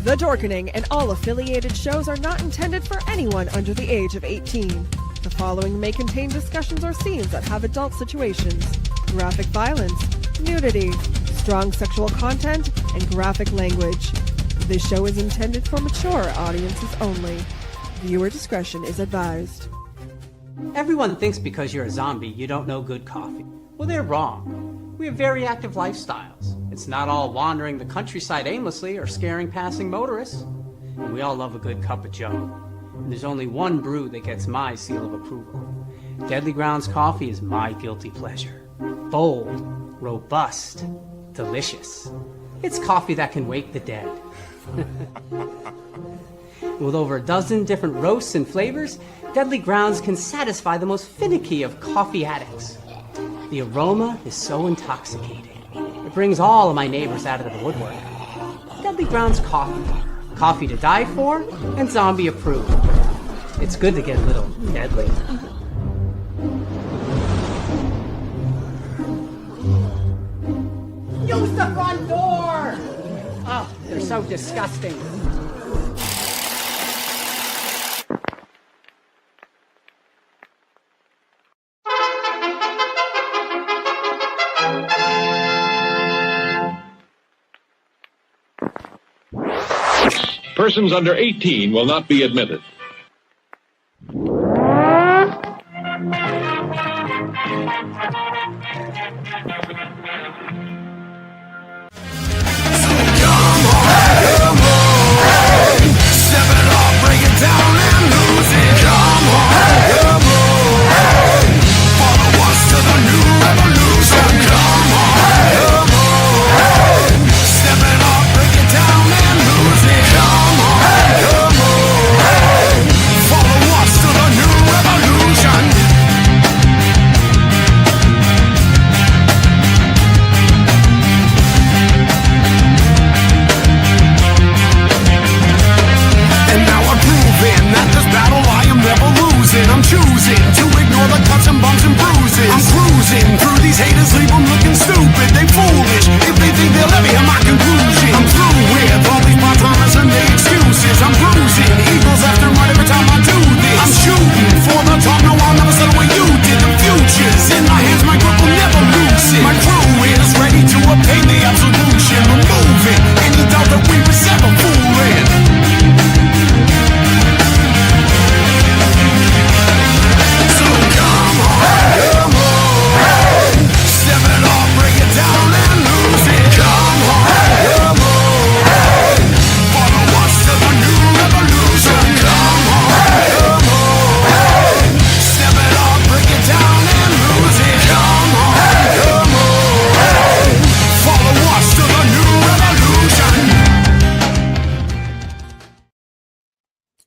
The Dorkening and all affiliated shows are not intended for anyone under the age of 18. The following may contain discussions or scenes that have adult situations, graphic violence, nudity, strong sexual content, and graphic language. This show is intended for mature audiences only. Viewer discretion is advised. Everyone thinks because you're a zombie, you don't know good coffee. Well, they're wrong. We have very active lifestyles. It's not all wandering the countryside aimlessly or scaring passing motorists. And we all love a good cup of joe. And there's only one brew that gets my seal of approval. Deadly Grounds coffee is my guilty pleasure. Bold, robust, delicious. It's coffee that can wake the dead. With over a dozen different roasts and flavors, Deadly Grounds can satisfy the most finicky of coffee addicts. The aroma is so intoxicating. It brings all of my neighbors out of the woodwork. Deadly Grounds coffee. Coffee to die for and zombie approved. It's good to get a little deadly. Use the front door! Oh, they're so disgusting. Persons under 18 will not be admitted.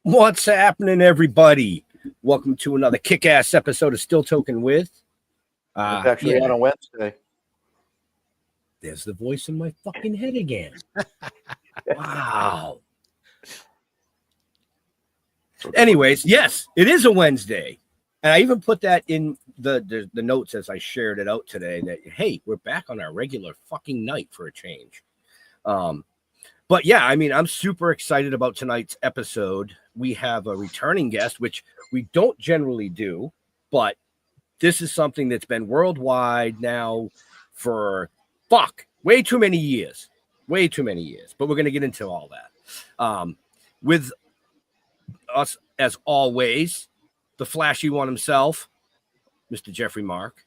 What's happening, everybody? Welcome to another kick-ass episode of Still Toking with. It's actually on a Wednesday. There's the voice in my fucking head again. Wow. Anyways, yes, it is a Wednesday. And I even put that in the notes as I shared it out today that, hey, we're back on our regular fucking night for a change. But yeah, I mean, I'm super excited about tonight's episode. We have a returning guest, which we don't generally do, but this is something that's been worldwide now for way too many years. But we're going to get into all that. With us, as always, the flashy one himself, Mr. Jeffrey Mark.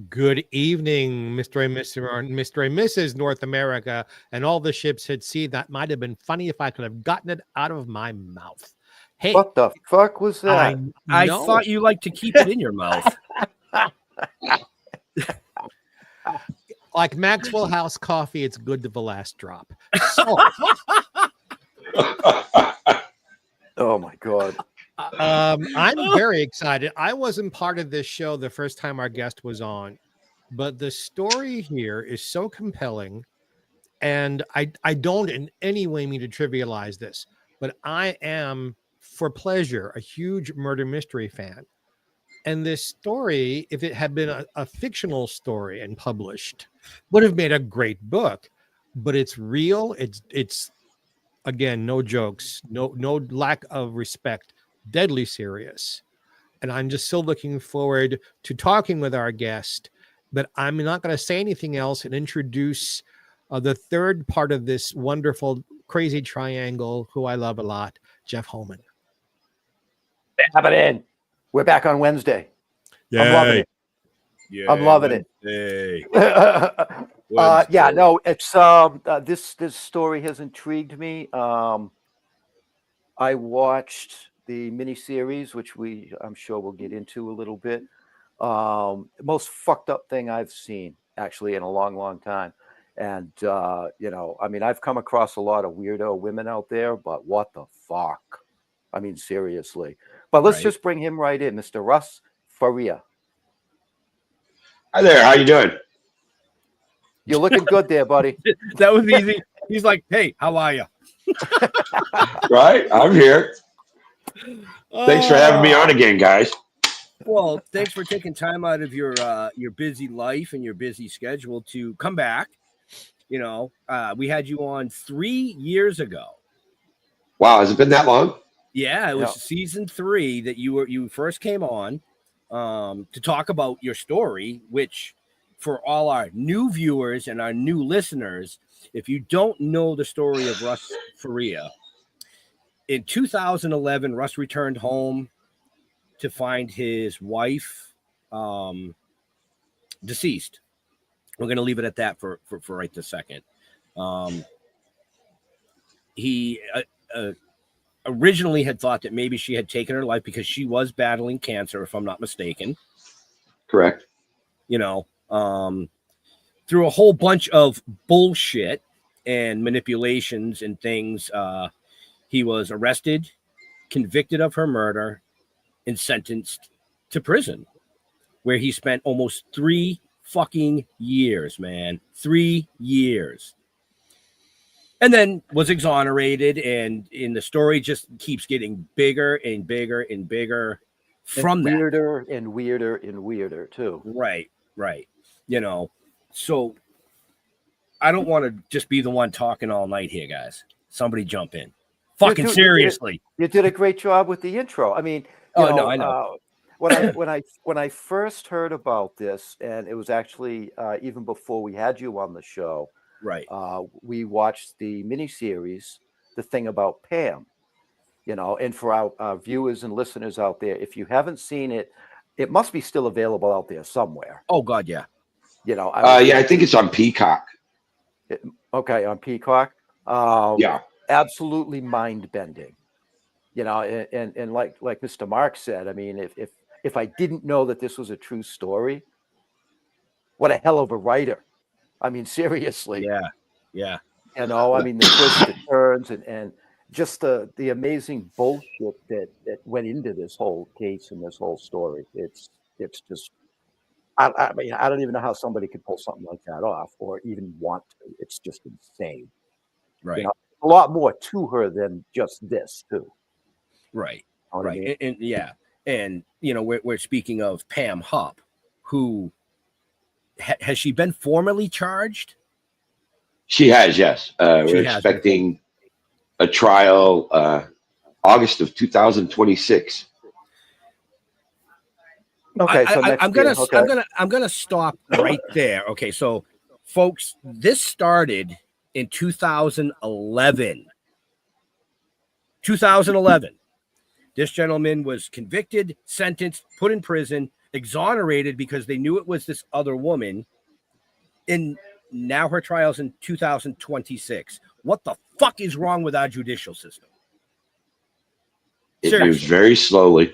Good evening, Mr. and Mrs. North America, and all the ships at sea. That might have been funny if I could have gotten it out of my mouth. Hey, what the fuck was that? I thought you liked to keep it in your mouth. Like Maxwell House coffee, it's good to the last drop. So, oh my God. I'm very excited. I wasn't part of this show the first time our guest was on, but the story here is so compelling, and I don't in any way mean to trivialize this, but I am, for pleasure, a huge murder mystery fan. And this story, if it had been a fictional story and published, would have made a great book. But it's real. It's Again, no jokes, no lack of respect, deadly serious. And I'm just still looking forward to talking with our guest, but I'm not going to say anything else and introduce the third part of this wonderful, crazy triangle, who I love a lot, Jeff Holman. Happening. We're back on Wednesday. Yay. I'm loving it. Yeah, I'm loving it. Yeah, no, it's this story has intrigued me. I watched the miniseries, which I'm sure we'll get into a little bit. Most fucked up thing I've seen actually in a long, long time. And you know, I mean, I've come across a lot of weirdo women out there, but what the fuck? I mean, seriously. But let's just bring him right in, Mr. Russ Faria. Hi there. How you doing? You're looking good there, buddy. That was easy. He's like, "Hey, how are you?" Right, I'm here. Thanks for having me on again, guys. Well, thanks for taking time out of your busy life and your busy schedule to come back. You know, we had you on 3 years ago. Wow, has it been that long? Yeah, it was season 3 that you first came on to talk about your story, which for all our new viewers and our new listeners, if you don't know the story of Russ Faria, in 2011, Russ returned home to find his wife deceased. We're going to leave it at that for right this second. He originally had thought that maybe she had taken her life because she was battling cancer, if I'm not mistaken. Correct. You know, through a whole bunch of bullshit and manipulations and things, he was arrested, convicted of her murder, and sentenced to prison, where he spent almost 3 fucking years, man. 3 years. And then was exonerated, and in the story just keeps getting bigger and bigger and bigger from that. Weirder and weirder and weirder too. Right. You know, so I don't want to just be the one talking all night here, guys. Somebody jump in. Fucking seriously. You did a great job with the intro. I mean, I know. When I first heard about this, and it was actually even before we had you on the show, right? We watched the miniseries, The Thing About Pam. You know, and for our viewers and listeners out there, if you haven't seen it, it must be still available out there somewhere. Oh God, yeah. You know, I think it's on Peacock. Okay, on Peacock. Yeah. Absolutely mind bending. You know, and like Mr. Mark said, I mean, if I didn't know that this was a true story, what a hell of a writer. I mean, seriously. Yeah. You know, I mean, the twists, the turns, and just the amazing bullshit that went into this whole case and this whole story. It's just, I mean, I don't even know how somebody could pull something like that off or even want to. It's just insane. Right. You know, a lot more to her than just this, too. Right. You know what I mean? And yeah. And, you know, we're speaking of Pam Hupp, who has she been formally charged? She has, yes. We're expecting a trial August of 2026. Okay, so I'm gonna stop right there. Okay, so folks, this started in 2011. 2011. This gentleman was convicted, sentenced, put in prison, exonerated because they knew it was this other woman. And now her trial's in 2026. What the fuck is wrong with our judicial system? It moves very slowly.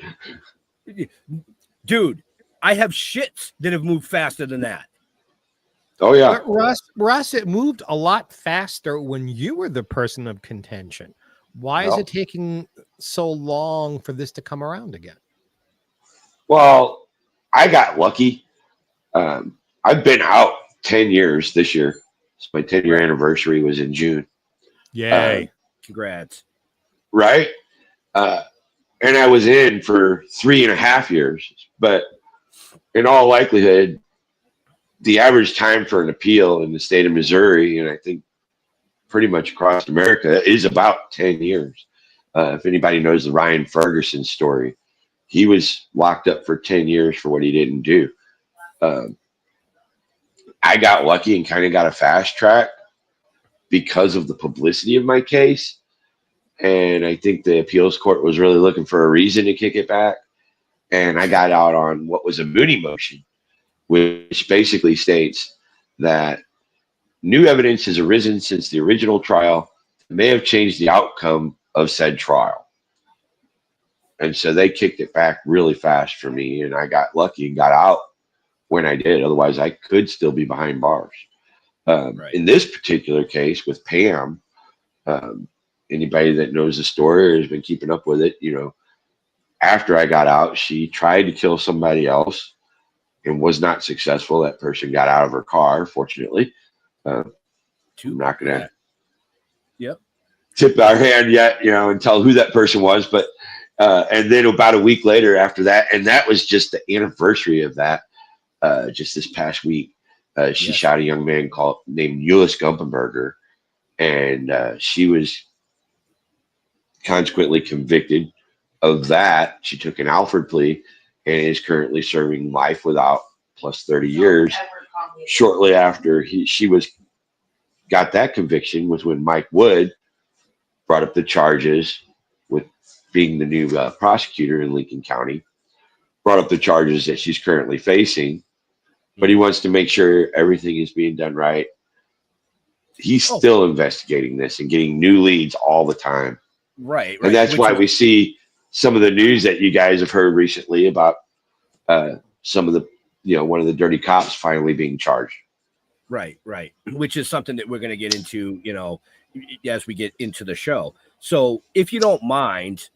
Dude, I have shits that have moved faster than that. Oh, yeah. But Russ, it moved a lot faster when you were the person of contention. Why is it taking so long for this to come around again? Well, I got lucky. I've been out 10 years this year. So my 10-year anniversary was in June. Yay. Congrats. Right? And I was in for 3.5 years. But in all likelihood, the average time for an appeal in the state of Missouri, and I think pretty much across America is about 10 years. If anybody knows the Ryan Ferguson story, he was locked up for 10 years for what he didn't do. I got lucky and kind of got a fast track because of the publicity of my case. And I think the appeals court was really looking for a reason to kick it back. And I got out on what was a Mooney motion, which basically states that new evidence has arisen since the original trial that may have changed the outcome of said trial. And so they kicked it back really fast for me, and I got lucky and got out when I did. Otherwise, I could still be behind bars. Right. In this particular case with Pam, anybody that knows the story or has been keeping up with it, you know, after I got out, she tried to kill somebody else and was not successful. That person got out of her car, fortunately. I'm not going to tip our hand yet, you know, and tell who that person was. But and then about a week later after that, and that was just the anniversary of that, just this past week, she shot a young man named Euless Gumpenberger, and she was consequently convicted of that. She took an Alford plea and is currently serving life without plus 30 years. Shortly after she got that conviction was when Mike Wood brought up the charges with being the new prosecutor in Lincoln County, brought up the charges that she's currently facing, but he wants to make sure everything is being done right. He's still investigating this and getting new leads all the time. Right. And that's why we see some of the news that you guys have heard recently about some of the, you know, one of the dirty cops finally being charged. Right. Which is something that we're going to get into, you know, as we get into the show. So if you don't mind,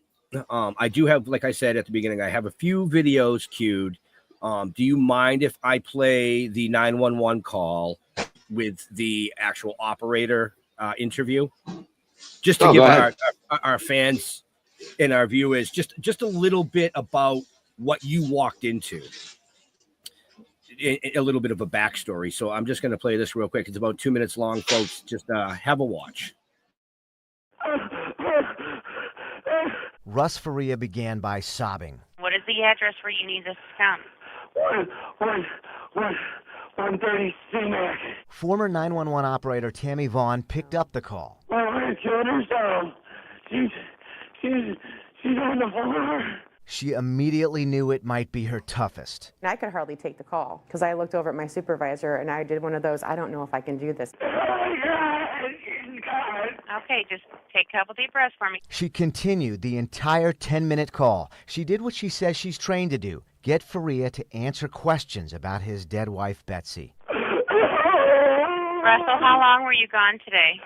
I do have, like I said at the beginning, I have a few videos queued. Do you mind if I play the 911 call with the actual operator interview? Just to give our fans and our viewers just a little bit about what you walked into. A little bit of a backstory. So I'm just going to play this real quick. It's about 2 minutes long, folks. Just have a watch. Russ Faria began by sobbing. What is the address where you need this to come? 130 C-Mac. Former 911 operator Tammy Vaughn picked up the call. My wife killed herself. She's on the floor. She immediately knew it might be her toughest. I could hardly take the call because I looked over at my supervisor and I did one of those, I don't know if I can do this. Oh my God. Okay, just take a couple deep breaths for me. She continued the entire 10-minute call. She did what she says she's trained to do, get Faria to answer questions about his dead wife, Betsy. Russell, how long were you gone today?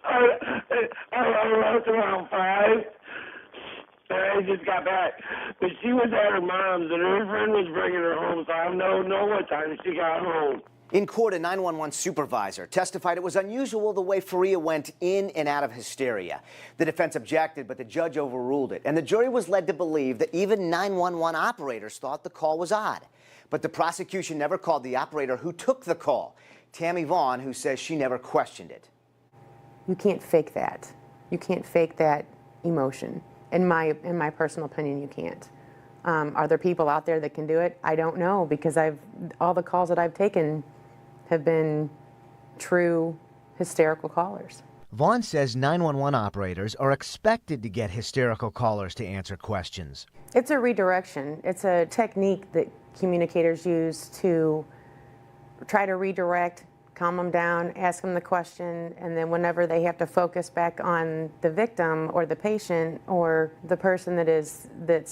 I left around 5. I just got back. But she was at her mom's, and her friend was bringing her home, so I don't know what time she got home. In court, a 911 supervisor testified it was unusual the way Faria went in and out of hysteria. The defense objected, but the judge overruled it, and the jury was led to believe that even 911 operators thought the call was odd. But the prosecution never called the operator who took the call, Tammy Vaughn, who says she never questioned it. You can't fake that. You can't fake that emotion. In my personal opinion, you can't. Are there people out there that can do it? I don't know, because all the calls that I've taken have been true hysterical callers. Vaughn says 911 operators are expected to get hysterical callers to answer questions. It's a redirection. It's a technique that communicators use to try to redirect, calm them down, ask them the question, and then whenever they have to focus back on the victim or the patient or the person that's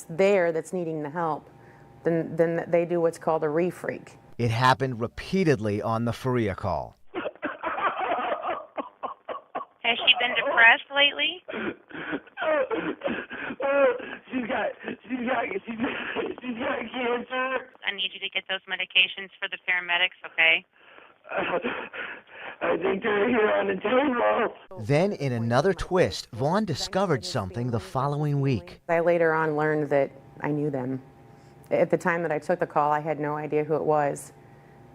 needing the help, then they do what's called a refreak. It happened repeatedly on the Faria call. Has she been depressed lately? She's got cancer. I need you to get those medications for the paramedics, okay? I think they're here on the table. Then, in another twist, Vaughn discovered something the following week. I later on learned that I knew them. At the time that I took the call, I had no idea who it was.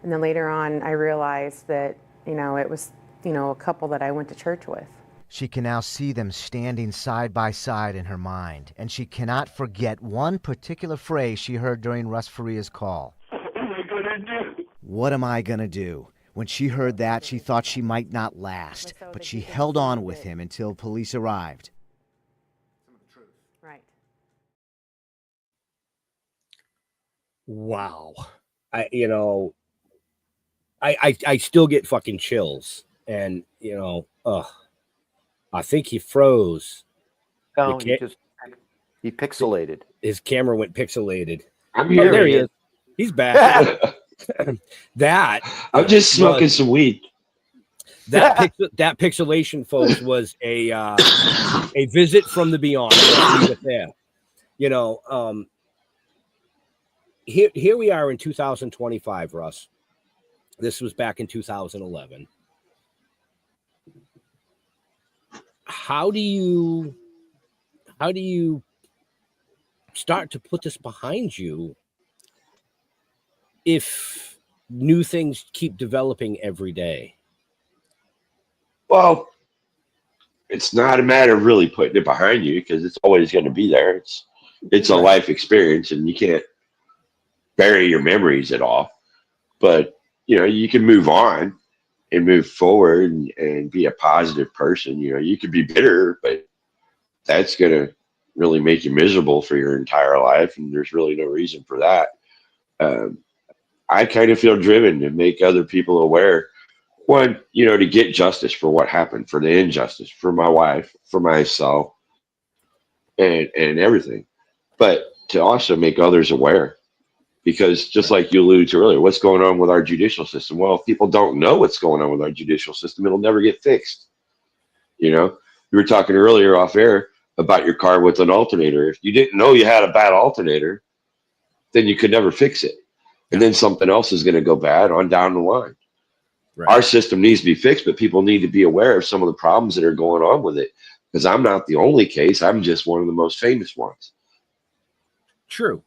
And then later on, I realized that, it was a couple that I went to church with. She can now see them standing side by side in her mind, and she cannot forget one particular phrase she heard during Russ Faria's call. What am I going to do? What am I going to do? When she heard that, she thought she might not last, but she held on with him until police arrived. Right. Wow. I still get fucking chills, and I think he froze. No, he pixelated. His camera went pixelated. I'm here. There he is. He's back. I'm just smoking some weed. That pixelation, folks, was a visit from the beyond. Let's leave it there. Here we are in 2025, Russ. This was back in 2011. How do you start to put this behind you if new things keep developing every day? Well, it's not a matter of really putting it behind you, because it's always going to be there. It's a life experience, and you can't bury your memories at all. But you can move on and move forward and be a positive person. You could be bitter, but that's going to really make you miserable for your entire life, and there's really no reason for that. I kind of feel driven to make other people aware, one, to get justice for what happened, for the injustice, for my wife, for myself, and everything, but to also make others aware. Because just like you alluded to earlier, what's going on with our judicial system? Well, if people don't know what's going on with our judicial system, it'll never get fixed. You were talking earlier off air about your car with an alternator. If you didn't know you had a bad alternator, then you could never fix it. And then something else is going to go bad on down the line. Right. Our system needs to be fixed, but people need to be aware of some of the problems that are going on with it. Because I'm not the only case. I'm just one of the most famous ones. True.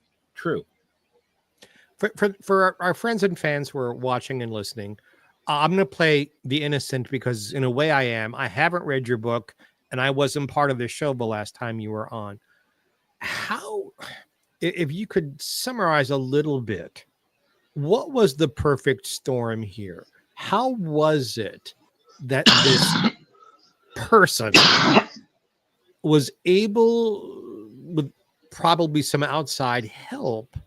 For our friends and fans who are watching and listening, I'm going to play the innocent, because in a way I am. I haven't read your book, and I wasn't part of the show the last time you were on. How, if you could summarize a little bit, what was the perfect storm here? How was it that this person was able, with probably some outside help,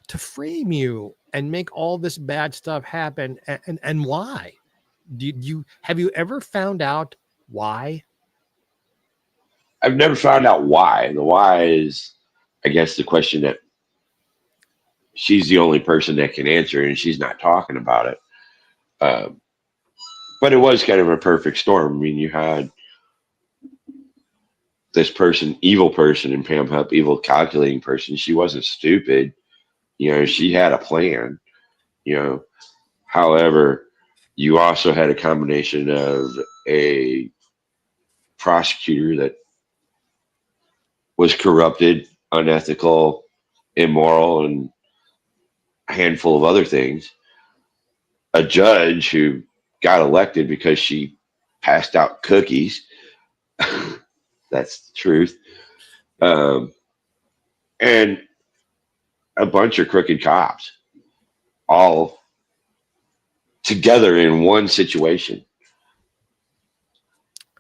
to frame you and make all this bad stuff happen? And why? Have you ever found out why? I've never found out why. The why is, I guess, the question that she's the only person that can answer, and she's not talking about it. But it was kind of a perfect storm. I mean, you had this person, evil person, and Pam Hupp, evil calculating person. She wasn't stupid. She had a plan. However, you also had a combination of a prosecutor that was corrupted, unethical, immoral, and a handful of other things. A judge who got elected because she passed out cookies. That's the truth. And a bunch of crooked cops, all together in one situation.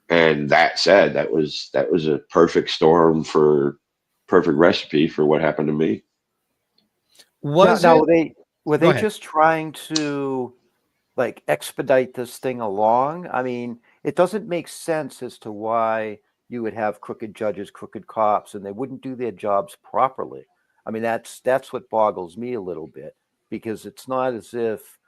And that said, that was a perfect storm, for perfect recipe for what happened to me. Were they just trying to expedite this thing along? I mean, it doesn't make sense as to why you would have crooked judges, crooked cops, and they wouldn't do their jobs properly. I mean, that's what boggles me a little bit, because it's not as if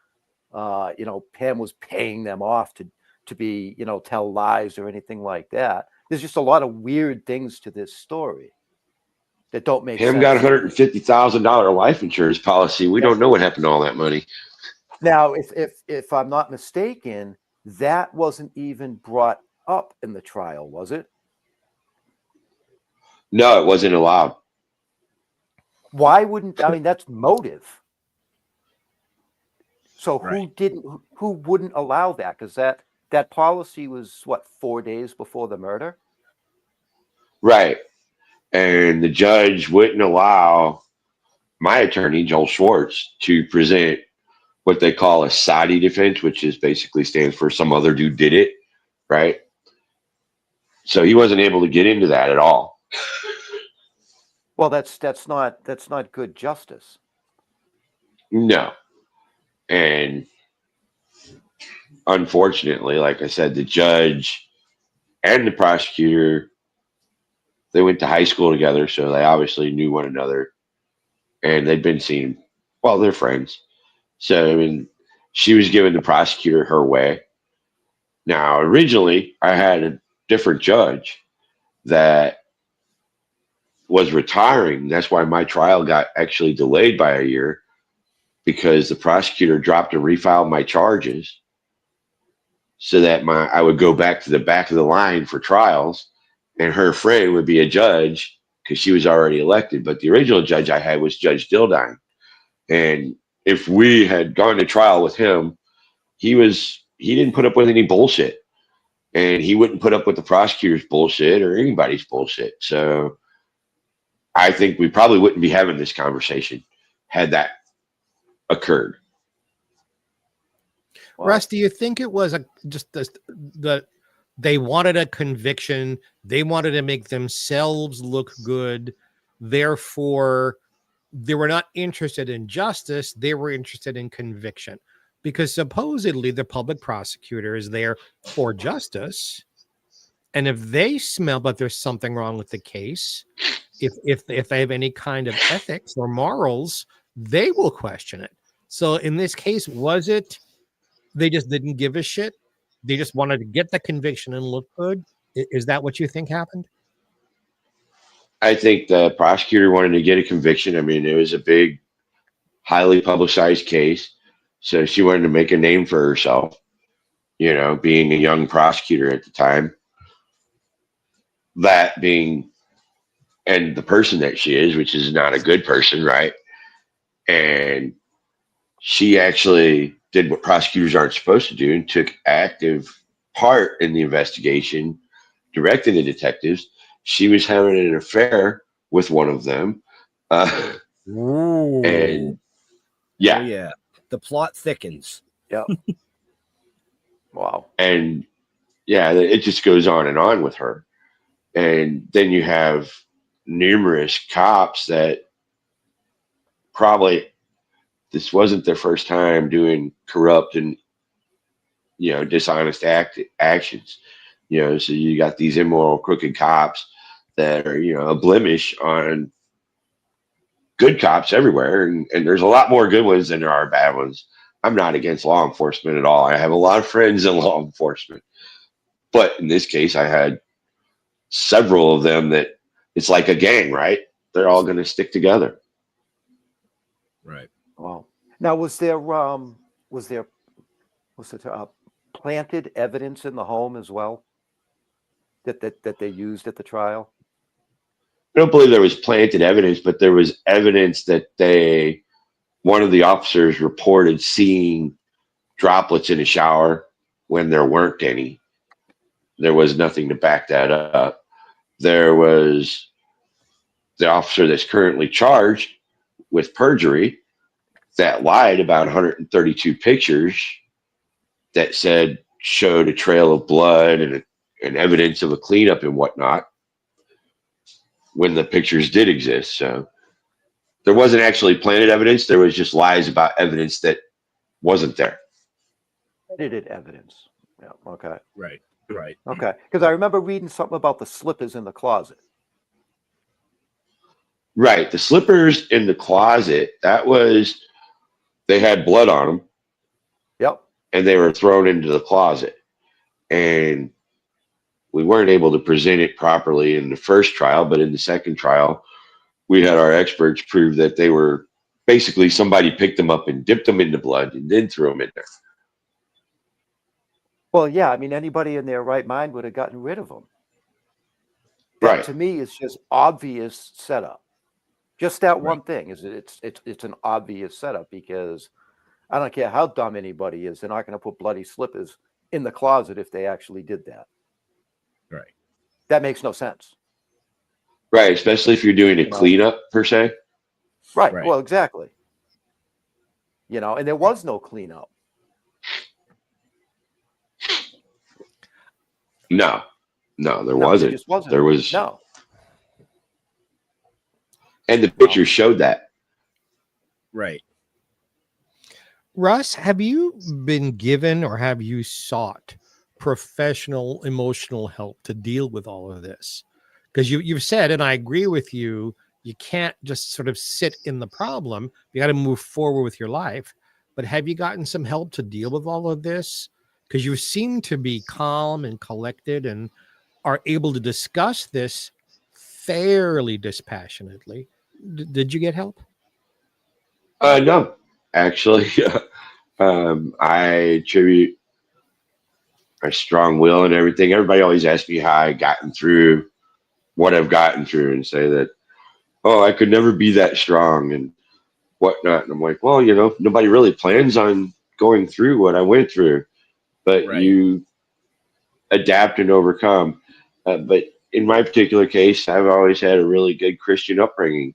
Pam was paying them off to be, tell lies or anything like that. There's just a lot of weird things to this story that don't make sense. Pam got $150,000 life insurance policy. We don't know what happened to all that money. Now, if I'm not mistaken, that wasn't even brought up in the trial, was it? No, it wasn't allowed. Why wouldn't, I mean, that's motive. So Right. who wouldn't allow that? Because that that policy was what, 4 days before the murder? Right. And the judge wouldn't allow my attorney, Joel Schwartz, to present what they call a Sadi defense, which is basically stands for some other dude did it, right? So he wasn't able to get into that at all. Well, that's not good justice. No. And unfortunately, like I said, the judge and the prosecutor, they went to high school together, so they obviously knew one another. And they'd been seeing, well, they're friends. So, I mean, she was giving the prosecutor her way. Now, originally, I had a different judge that was retiring. That's why my trial got actually delayed by a year, because the prosecutor dropped and refiled my charges so that I would go back to the back of the line for trials, and her friend would be a judge because she was already elected. But the original judge I had was Judge Dildine. And if we had gone to trial with him, he didn't put up with any bullshit. And he wouldn't put up with the prosecutor's bullshit or anybody's bullshit. So I think we probably wouldn't be having this conversation had that occurred. Russ, do you think it was that they wanted a conviction? They wanted to make themselves look good. Therefore, they were not interested in justice. They were interested in conviction, because supposedly the public prosecutor is there for justice. And if they smell that there's something wrong with the case, if they have any kind of ethics or morals, they will question it. So in this case, was it they just didn't give a shit? They just wanted to get the conviction and look good? Is that what you think happened? I think the prosecutor wanted to get a conviction. I mean, it was a big, highly publicized case. So she wanted to make a name for herself, you know, being a young prosecutor at the time. That being, and the person that she is, which is not a good person, right? And she actually did what prosecutors aren't supposed to do and took active part in the investigation, directing the detectives. She was having an affair with one of them. And yeah. Oh, yeah. The plot thickens. Yeah. Wow. And yeah, it just goes on and on with her. And then you have numerous cops that probably this wasn't their first time doing corrupt and, you know, dishonest actions. You know, so you got these immoral, crooked cops that are, you know, a blemish on good cops everywhere. And there's a lot more good ones than there are bad ones. I'm not against law enforcement at all. I have a lot of friends in law enforcement. But in this case, I had several of them that it's like a gang, right? They're all going to stick together. Right. Wow. Now, was there planted evidence in the home as well that they used at the trial? I don't believe there was planted evidence, but there was evidence that one of the officers reported seeing droplets in a shower when there weren't any. There was nothing to back that up. There was the officer that's currently charged with perjury that lied about 132 pictures that showed a trail of blood and evidence of a cleanup and whatnot when the pictures did exist. So there wasn't actually planted evidence. There was just lies about evidence that wasn't there. Edited evidence. Yeah. Okay. Right. Right. Okay. Because I remember reading something about the slippers in the closet. Right. The slippers in the closet, they had blood on them. Yep. And they were thrown into the closet. And we weren't able to present it properly in the first trial, but in the second trial, we had our experts prove that they were basically somebody picked them up and dipped them into blood and then threw them in there. Well, yeah. I mean, anybody in their right mind would have gotten rid of them. That, right. To me, is just obvious setup. Just that one thing is it's an obvious setup, because I don't care how dumb anybody is, they're not going to put bloody slippers in the closet if they actually did that. Right. That makes no sense. Right, especially if you're doing a cleanup per se. Right. Right. Well, exactly. And there was no cleanup. No, there There wasn't. just wasn't. There was No. And the pictures showed that. Right. Russ, have you been given or have you sought professional emotional help to deal with all of this? Because you've said, and I agree with you, you can't just sort of sit in the problem. You got to move forward with your life. But have you gotten some help to deal with all of this? Because you seem to be calm and collected and are able to discuss this fairly dispassionately. Did you get help? No, actually, I attribute my strong will and everything. Everybody always asks me how I gotten through what I've gotten through and say that, oh, I could never be that strong and whatnot. And I'm like, well, nobody really plans on going through what I went through, but Right. you adapt and overcome. But in my particular case, I've always had a really good Christian upbringing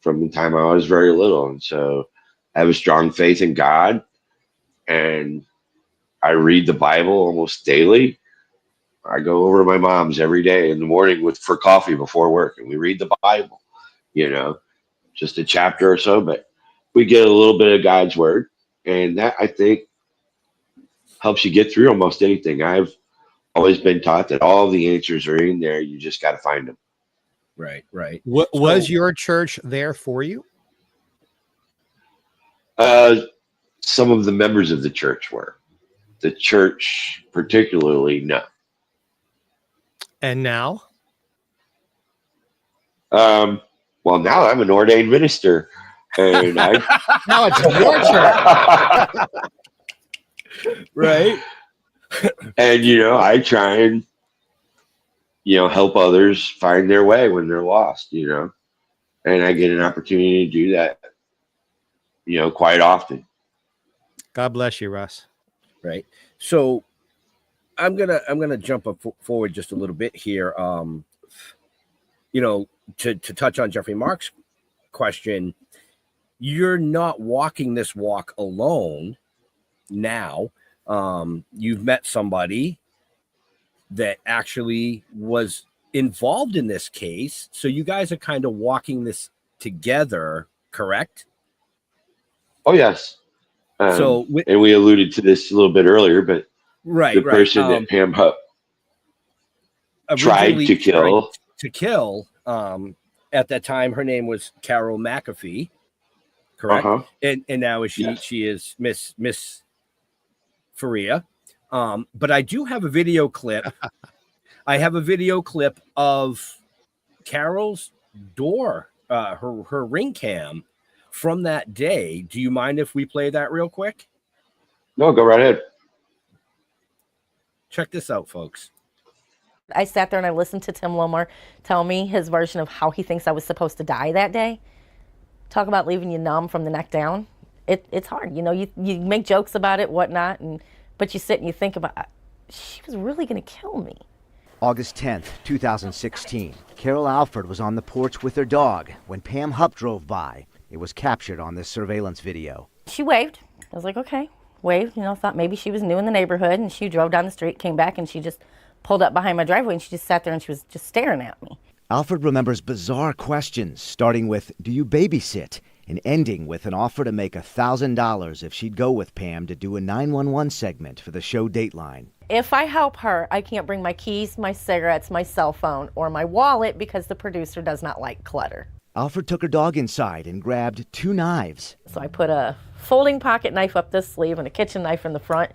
from the time I was very little. And so I have a strong faith in God, and I read the Bible almost daily. I go over to my mom's every day in the morning for coffee before work, and we read the Bible, just a chapter or so, but we get a little bit of God's word, and that, I think, helps you get through almost anything. I've always been taught that all the answers are in there. You just got to find them. Right. Right. Was your church there for you? Some of the members of the church were. The church particularly, no. And now? Well, now I'm an ordained minister, and I Now it's your church. Right. and I try and help others find their way when they're lost, and I get an opportunity to do that, quite often. God bless you, Russ. Right. So I'm gonna jump up forward just a little bit here. To touch on Jeffrey Mark's question, you're not walking this walk alone now. You've met somebody that actually was involved in this case, so you guys are kind of walking this together, correct? Oh yes. And we alluded to this a little bit earlier, but right, the person that Pam Hupp tried to kill. At that time, her name was Carol McAfee, correct? And now she is Miss Faria. But I do have a video clip. I have a video clip of Carol's door, her ring cam from that day. Do you mind if we play that real quick? No, go right ahead. Check this out, folks. I sat there and I listened to Tim Lomar tell me his version of how he thinks I was supposed to die that day. Talk about leaving you numb from the neck down. It's hard. You make jokes about it, whatnot, but you sit and you think about, she was really going to kill me. August 10th, 2016. Carol Alford was on the porch with her dog when Pam Hupp drove by. It was captured on this surveillance video. She waved. I was like, okay, waved. Thought maybe she was new in the neighborhood, and she drove down the street, came back, and she just pulled up behind my driveway, and she just sat there and she was just staring at me. Alford remembers bizarre questions, starting with, do you babysit? And ending with an offer to make $1,000 if she'd go with Pam to do a 911 segment for the show Dateline. If I help her, I can't bring my keys, my cigarettes, my cell phone, or my wallet because the producer does not like clutter. Alford took her dog inside and grabbed 2 knives. So I put a folding pocket knife up this sleeve and a kitchen knife in the front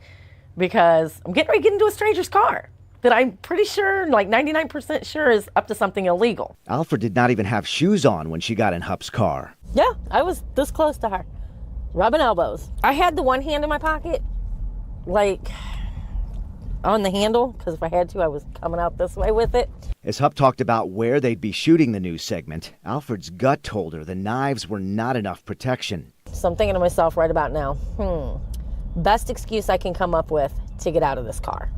because I'm getting ready to get into a stranger's car that I'm pretty sure, like 99% sure, is up to something illegal. Alford did not even have shoes on when she got in Hupp's car. Yeah, I was this close to her, rubbing elbows. I had the one hand in my pocket, like on the handle, because if I had to, I was coming out this way with it. As Hupp talked about where they'd be shooting the news segment, Alford's gut told her the knives were not enough protection. So I'm thinking to myself right about now, best excuse I can come up with to get out of this car.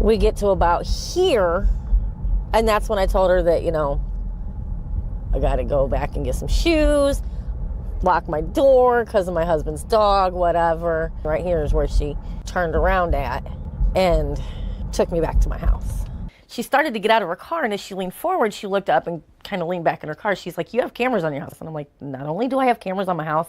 We get to about here, and that's when I told her that, you know, I got to go back and get some shoes, lock my door because of my husband's dog, whatever. Right here is where she turned around at and took me back to my house. She started to get out of her car, and as she leaned forward, she looked up and kind of leaned back in her car. She's like, you have cameras on your house. And I'm like, not only do I have cameras on my house,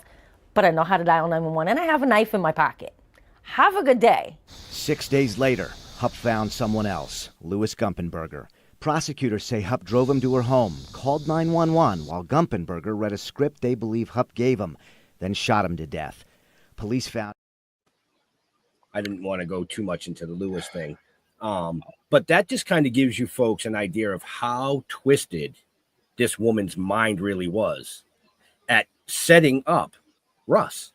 but I know how to dial 911, and I have a knife in my pocket. Have a good day. 6 days later, Hupp found someone else, Louis Gumpenberger. Prosecutors say Hupp drove him to her home, called 911 while Gumpenberger read a script they believe Hupp gave him, then shot him to death. Police found... I didn't want to go too much into the Lewis thing. But that just kind of gives you folks an idea of how twisted this woman's mind really was at setting up Russ.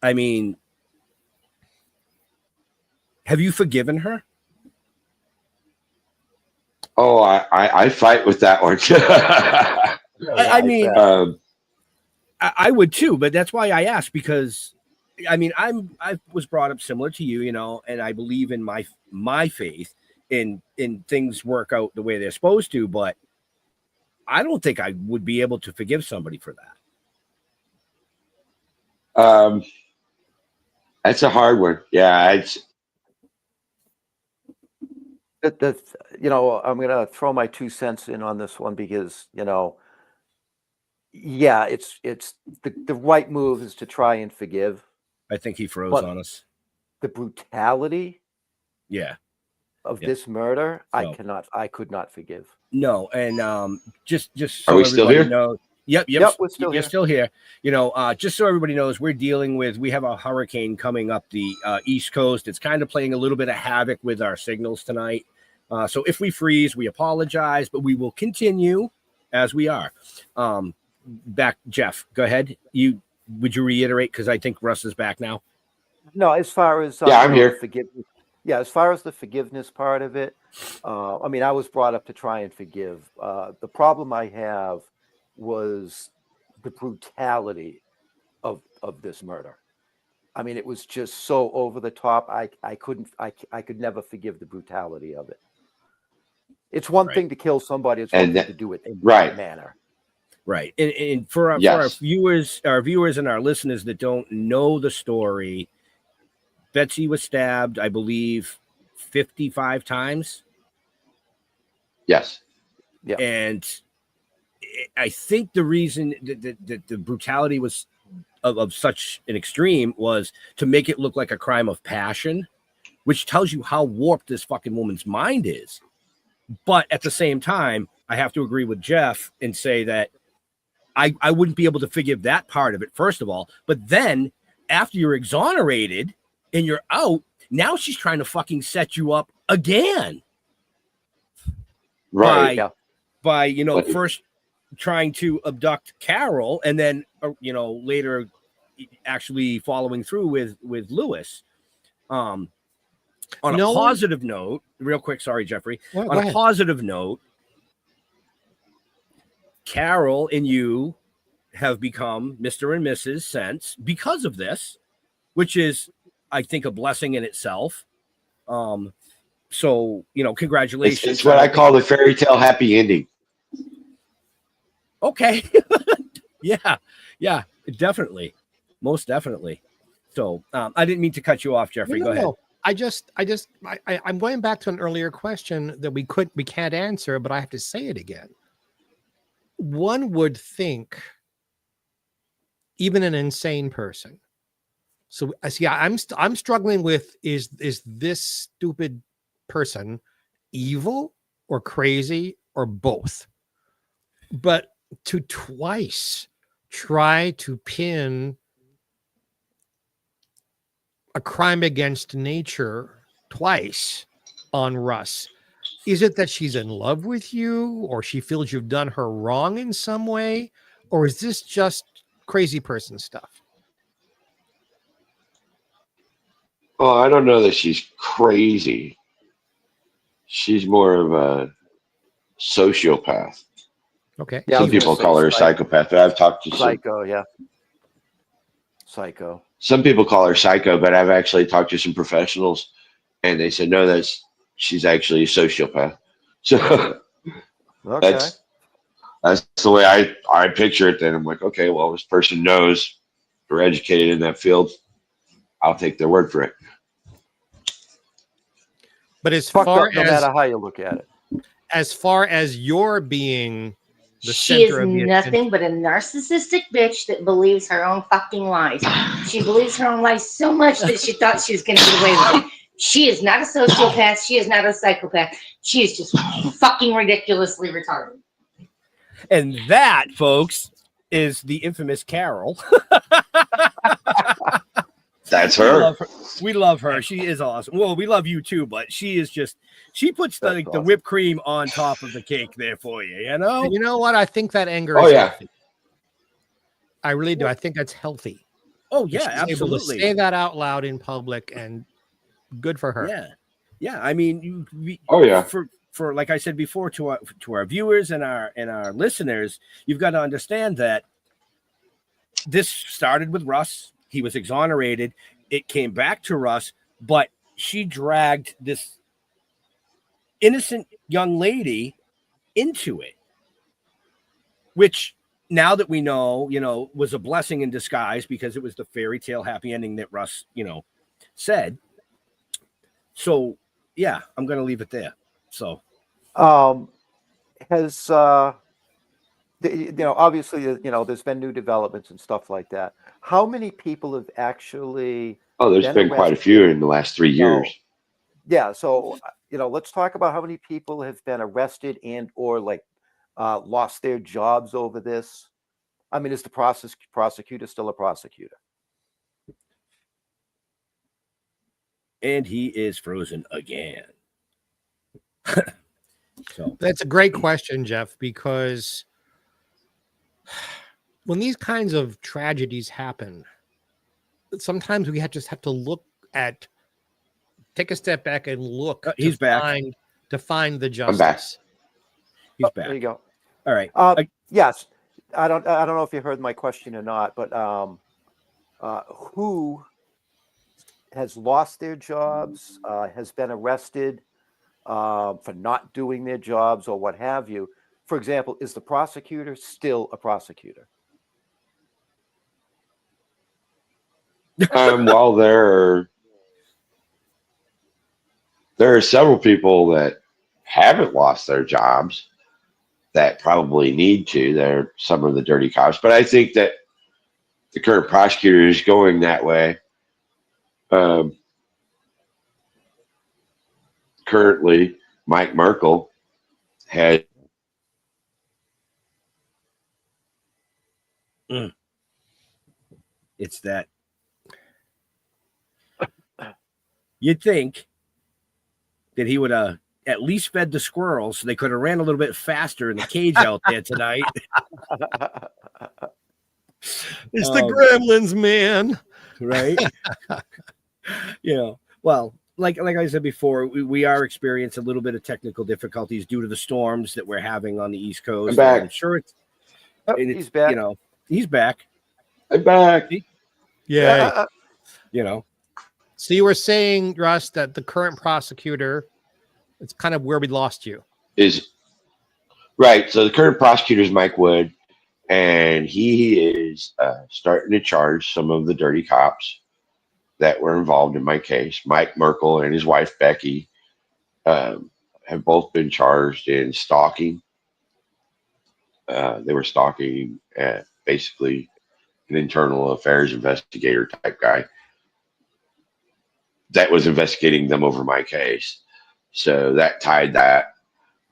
I mean, have you forgiven her? Oh, I fight with that one. I mean, I would too, but that's why I asked, because I mean, I was brought up similar to you, you know, and I believe in my faith in things work out the way they're supposed to, but I don't think I would be able to forgive somebody for that. That's a hard one. Yeah, That's, you know, I'm gonna throw my 2 cents in on this one because, you know, yeah, it's the right move is to try and forgive. I think he froze on us. The brutality, yeah, of this murder, So- I could not forgive. No, and just Are we still here? knows, yep, We're still you're here. still here. You know, just so everybody knows, we have a hurricane coming up the East Coast. It's kind of playing a little bit of havoc with our signals tonight. So if we freeze, we apologize, but we will continue as we are. Back, Jeff, go ahead. Would you reiterate? Because I think Russ is back now. No, as far as I'm here. forgiveness, yeah, as far as the forgiveness part of it, I mean, I was brought up to try and forgive. The problem I have was the brutality of this murder. I mean, it was just so over the top. I could never forgive the brutality of it. It's one thing to kill somebody; it's one thing to do it in that manner. Right. And for our viewers and our listeners that don't know the story, Betsy was stabbed, I believe, 55 times. Yes. Yeah. And I think the reason that the brutality was of such an extreme was to make it look like a crime of passion, which tells you how warped this fucking woman's mind is. But at the same time, I have to agree with Jeff and say that I wouldn't be able to forgive that part of it, first of all. But then after you're exonerated and you're out, now she's trying to fucking set you up again. Right. By you know, first trying to abduct Carol and then, you know, later actually following through with Lewis. On a positive note, real quick, sorry, Jeffrey. No, on a positive note, Carol and you have become Mr. and Mrs. Sense because of this, which is, I think, a blessing in itself. So, you know, congratulations. It's what I call the fairy tale happy ending. Okay. Yeah, definitely. Most definitely. So I didn't mean to cut you off, Jeffrey. Go ahead. No. I'm going back to an earlier question that we can't answer, but I have to say it again. One would think even an insane person. So see, I'm struggling with is this stupid person evil or crazy or both? But to twice try to pin a crime against nature twice on Russ. Is it that she's in love with you, or she feels you've done her wrong in some way, or is this just crazy person stuff? Well, I don't know that she's crazy. She's more of a sociopath. Okay. Yeah, Some people call her a psychopath, but I've talked to psycho. Yeah. Psycho. some people call her psycho, but I've actually talked to some professionals, and they said no, she's actually a sociopath. So Okay. that's the way I picture it. Then I'm like, okay, well, this person knows they're educated in that field. I'll take their word for it. But as Fucked far up, no matter how you look at it. As far as your being the She is center of the nothing but a narcissistic bitch that believes her own fucking lies. She believes her own lies so much that she thought she was going to get away with it. She is not a sociopath. She is not a psychopath. She is just fucking ridiculously retarded. And that, folks, is the infamous Carol. That's her. We love her. She is awesome. Well, we love you too, but she is just, she puts the whipped cream on top of the cake there for you, you know? And you know what? I think that anger Oh, is yeah. healthy. I really do. I think that's healthy. Oh, That yeah, she's able to absolutely. say that out loud in public, and good for her. Yeah. Yeah. I mean, yeah. For like I said before, to our viewers and our listeners, you've got to understand that this started with Russ. He was exonerated. It came back to Russ, but she dragged this innocent young lady into it, which now that we know, was a blessing in disguise because it was the fairy tale happy ending that Russ, said. So, yeah, I'm going to leave it there. So, has obviously, there's been new developments and stuff like that. How many people have actually? Oh, there's been quite a few in the last 3 years. Yeah. So, let's talk about how many people have been arrested and or lost their jobs over this. I mean, is the prosecutor still a prosecutor? And he is frozen again. So that's a great question, Jeff, because when these kinds of tragedies happen, sometimes we just have to take a step back and look. He's back. To find the justice. I'm back. He's back. There you go. All right. Yes. I don't know if you heard my question or not, but who has lost their jobs, has been arrested for not doing their jobs or what have you? For example, is the prosecutor still a prosecutor? Well, there are several people that haven't lost their jobs that probably need to. They're some of the dirty cops, but I think that the current prosecutor is going that way. Currently, Mike Merkel had. It's that. You'd think that he would have at least fed the squirrels so they could have ran a little bit faster in the cage out there tonight. It's the gremlins, man. Right? Well, like I said before, we are experiencing a little bit of technical difficulties due to the storms that we're having on the East Coast. I'm back. I'm sure he's back. He's back. I'm back. Yeah. So you were saying, Russ, that the current prosecutor, it's kind of where we lost you. Is right. So the current prosecutor is Mike Wood, and he is starting to charge some of the dirty cops that were involved in my case. Mike Merkel and his wife, Becky, have both been charged in stalking. They were stalking basically an internal affairs investigator type guy that was investigating them over my case. So that tied that.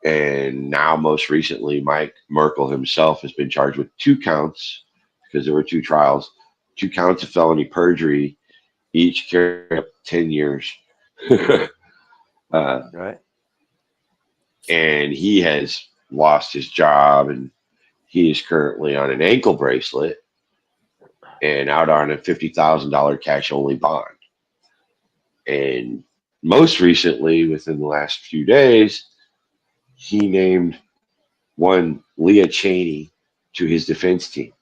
And now most recently, Mike Merkel himself has been charged with 2 counts, because there were 2 trials, 2 counts of felony perjury, each carry up 10 years. Right. And he has lost his job, and he is currently on an ankle bracelet and out on a $50,000 cash only bond. And most recently, within the last few days, he named one Leah Cheney to his defense team.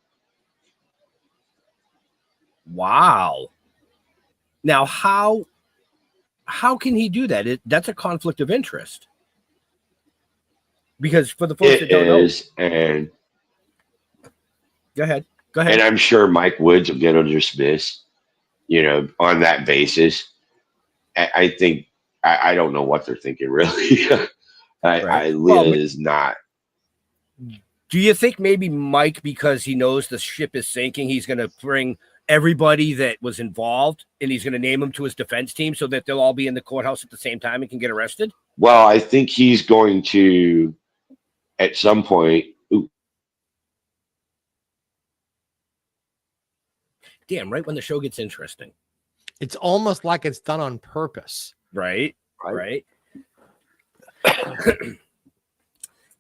Wow. Now, how can he do that? That's a conflict of interest. Because for the folks that don't know, and go ahead. And I'm sure Mike Woods will get on dismiss, on that basis. I think I don't know what they're thinking really. Leah is not. Do you think maybe Mike, because he knows the ship is sinking, he's going to bring everybody that was involved and he's going to name them to his defense team so that they'll all be in the courthouse at the same time and can get arrested? Well, I think he's going to, at some point. Damn, right when the show gets interesting. It's almost like it's done on purpose. Right.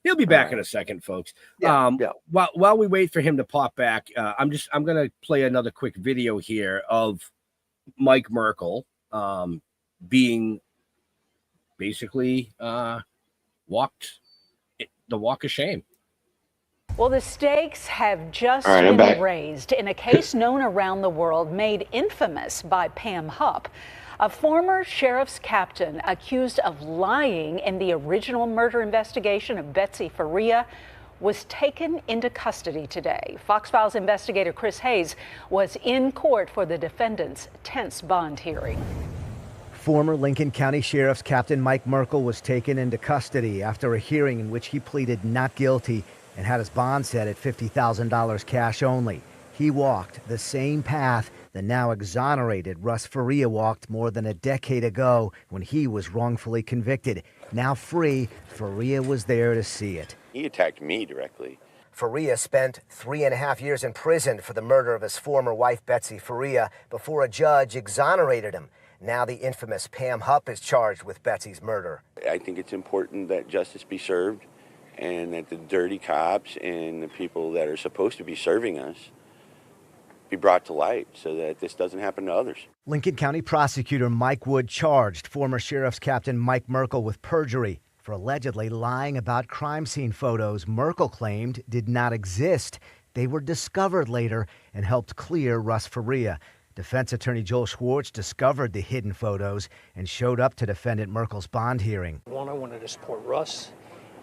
He'll be back in a second, folks. While we wait for him to pop back, I'm going to play another quick video here of Mike Merkel being basically walked the walk of shame. Well, the stakes have just been raised in a case known around the world, made infamous by Pam Hupp. A former sheriff's captain accused of lying in the original murder investigation of Betsy Faria was taken into custody today. Fox Files investigator Chris Hayes was in court for the defendant's tense bond hearing. Former Lincoln County Sheriff's Captain Mike Merkel was taken into custody after a hearing in which he pleaded not guilty and had his bond set at $50,000 cash only. He walked the same path the now exonerated Russ Faria walked more than a decade ago when he was wrongfully convicted. Now free, Faria was there to see it. He attacked me directly. Faria spent 3.5 years in prison for the murder of his former wife, Betsy Faria, before a judge exonerated him. Now the infamous Pam Hupp is charged with Betsy's murder. I think it's important that justice be served and that the dirty cops and the people that are supposed to be serving us be brought to light so that this doesn't happen to others. Lincoln County prosecutor Mike Wood charged former Sheriff's Captain Mike Merkel with perjury for allegedly lying about crime scene photos Merkel claimed did not exist. They were discovered later and helped clear Russ Faria. Defense attorney Joel Schwartz discovered the hidden photos and showed up to defendant Merkel's bond hearing. One, I wanted to support Russ.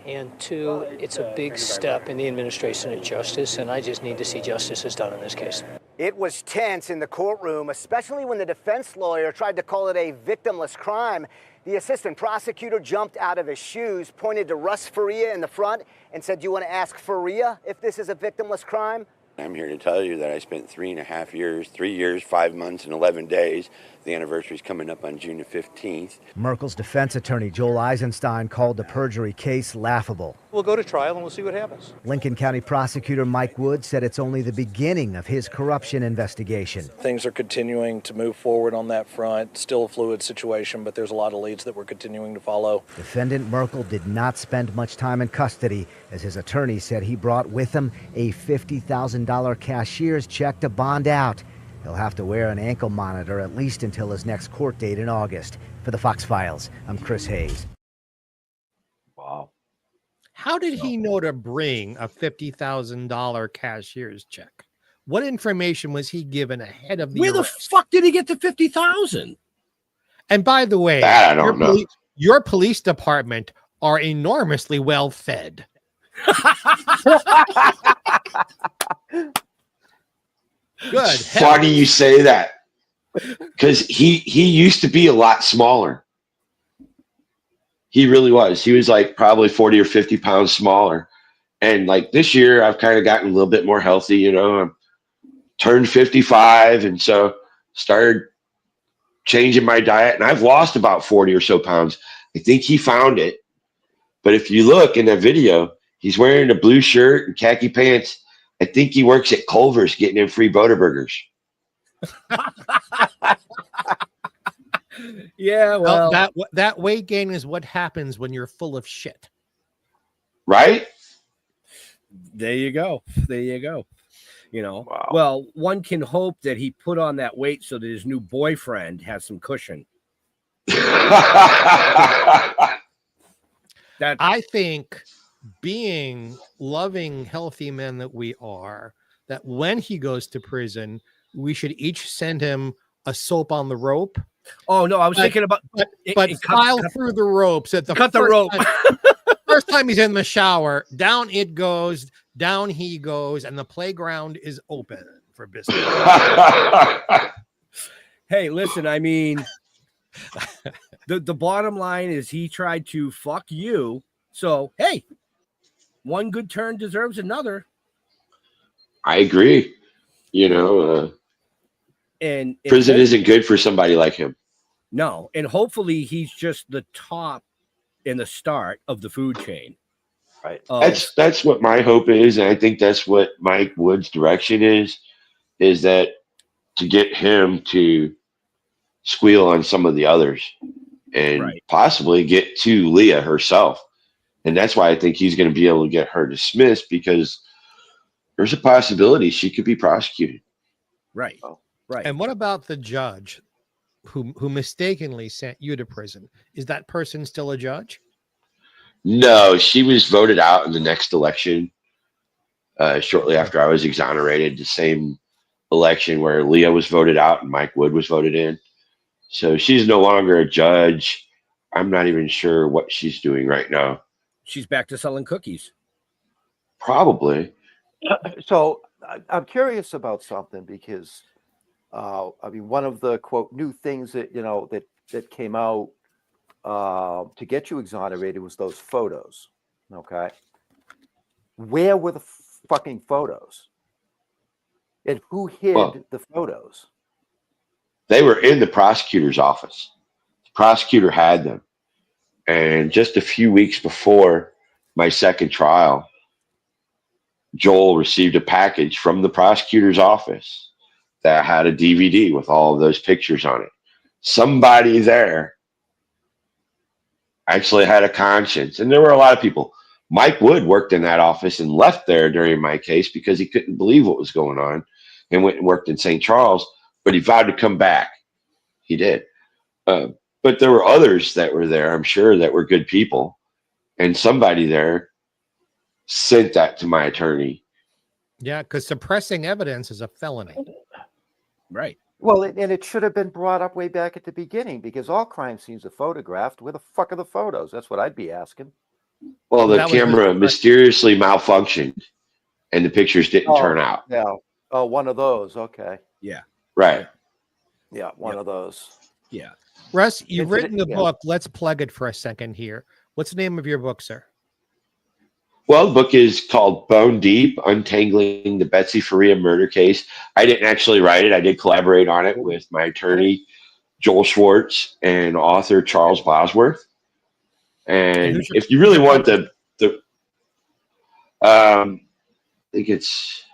And two, it's a big step in the administration of justice, and I just need to see justice is done in this case. It was tense in the courtroom, especially when the defense lawyer tried to call it a victimless crime. The assistant prosecutor jumped out of his shoes, pointed to Russ Faria in the front, and said, "Do you want to ask Faria if this is a victimless crime?" I'm here to tell you that I spent 3.5 years, 3 years, 5 months, and 11 days. The anniversary is coming up on June the 15th. Merkel's defense attorney, Joel Eisenstein, called the perjury case laughable. We'll go to trial and we'll see what happens. Lincoln County prosecutor Mike Wood said it's only the beginning of his corruption investigation. Things are continuing to move forward on that front. Still a fluid situation, but there's a lot of leads that we're continuing to follow. Defendant Merkel did not spend much time in custody, as his attorney said he brought with him a $50,000 cashier's check to bond out. He'll have to wear an ankle monitor at least until his next court date in August. For the Fox Files, I'm Chris Hayes. Wow. How did he know to bring a $50,000 cashier's check? What information was he given ahead of the Where arrest? the fuck did he get the $50,000? And by the way, That I don't know. Your police department are enormously well fed. Good. Funny you say that, because he used to be a lot smaller. He really was. He was like probably 40 or 50 pounds smaller. And like this year, I've kind of gotten a little bit more healthy. I'm turned 55, and so started changing my diet, and I've lost about 40 or so pounds. I think he found it. But if you look in that video, he's wearing a blue shirt and khaki pants. I think he works at Culver's getting in free Boderburgers. Yeah, well, that weight gain is what happens when you're full of shit. Right? There you go. There you go. Wow. Well, one can hope that he put on that weight so that his new boyfriend has some cushion. I think, being loving, healthy men that we are, that when he goes to prison, we should each send him a soap on the rope. Oh no, I was thinking about but file through the ropes at the cut the rope. First time he's in the shower, down it goes, down he goes, and the playground is open for business. Hey, listen, I mean, the bottom line is he tried to fuck you. So, hey, one good turn deserves another. I agree. You know, and prison isn't good for somebody like him. No, and hopefully he's just the top in the start of the food chain. Right. That's what my hope is, and I think that's what Mike Wood's direction is that to get him to squeal on some of the others and possibly get to Leah herself. And that's why I think he's going to be able to get her dismissed, because there's a possibility she could be prosecuted. Right. Right. And what about the judge who mistakenly sent you to prison? Is that person still a judge? No, she was voted out in the next election shortly after I was exonerated, the same election where Leah was voted out and Mike Wood was voted in. So she's no longer a judge. I'm not even sure what she's doing right now. She's back to selling cookies. Probably. So I'm curious about something, because I mean, one of the quote new things that that came out to get you exonerated was those photos. Okay, where were the fucking photos? And who hid the photos? They were in the prosecutor's office. The prosecutor had them. And just a few weeks before my second trial, Joel received a package from the prosecutor's office that had a DVD with all of those pictures on it. Somebody there actually had a conscience. And there were a lot of people. Mike Wood worked in that office and left there during my case because he couldn't believe what was going on, and went and worked in St. Charles, but he vowed to come back. He did. But there were others that were there, I'm sure, that were good people. And somebody there sent that to my attorney. Yeah, because suppressing evidence is a felony. Right. Well, and it should have been brought up way back at the beginning, because all crime scenes are photographed. Where the fuck are the photos? That's what I'd be asking. Well, the camera mysteriously malfunctioned and the pictures didn't turn out. Yeah. Oh, one of those. Okay. Yeah. Right. Yeah, one of those. Yeah. Russ, you've written a book. Let's plug it for a second here. What's the name of your book, sir? Well, the book is called Bone Deep, Untangling the Betsy Faria Murder Case. I didn't actually write it. I did collaborate on it with my attorney, Joel Schwartz, and author Charles Bosworth. And if you really want I think it's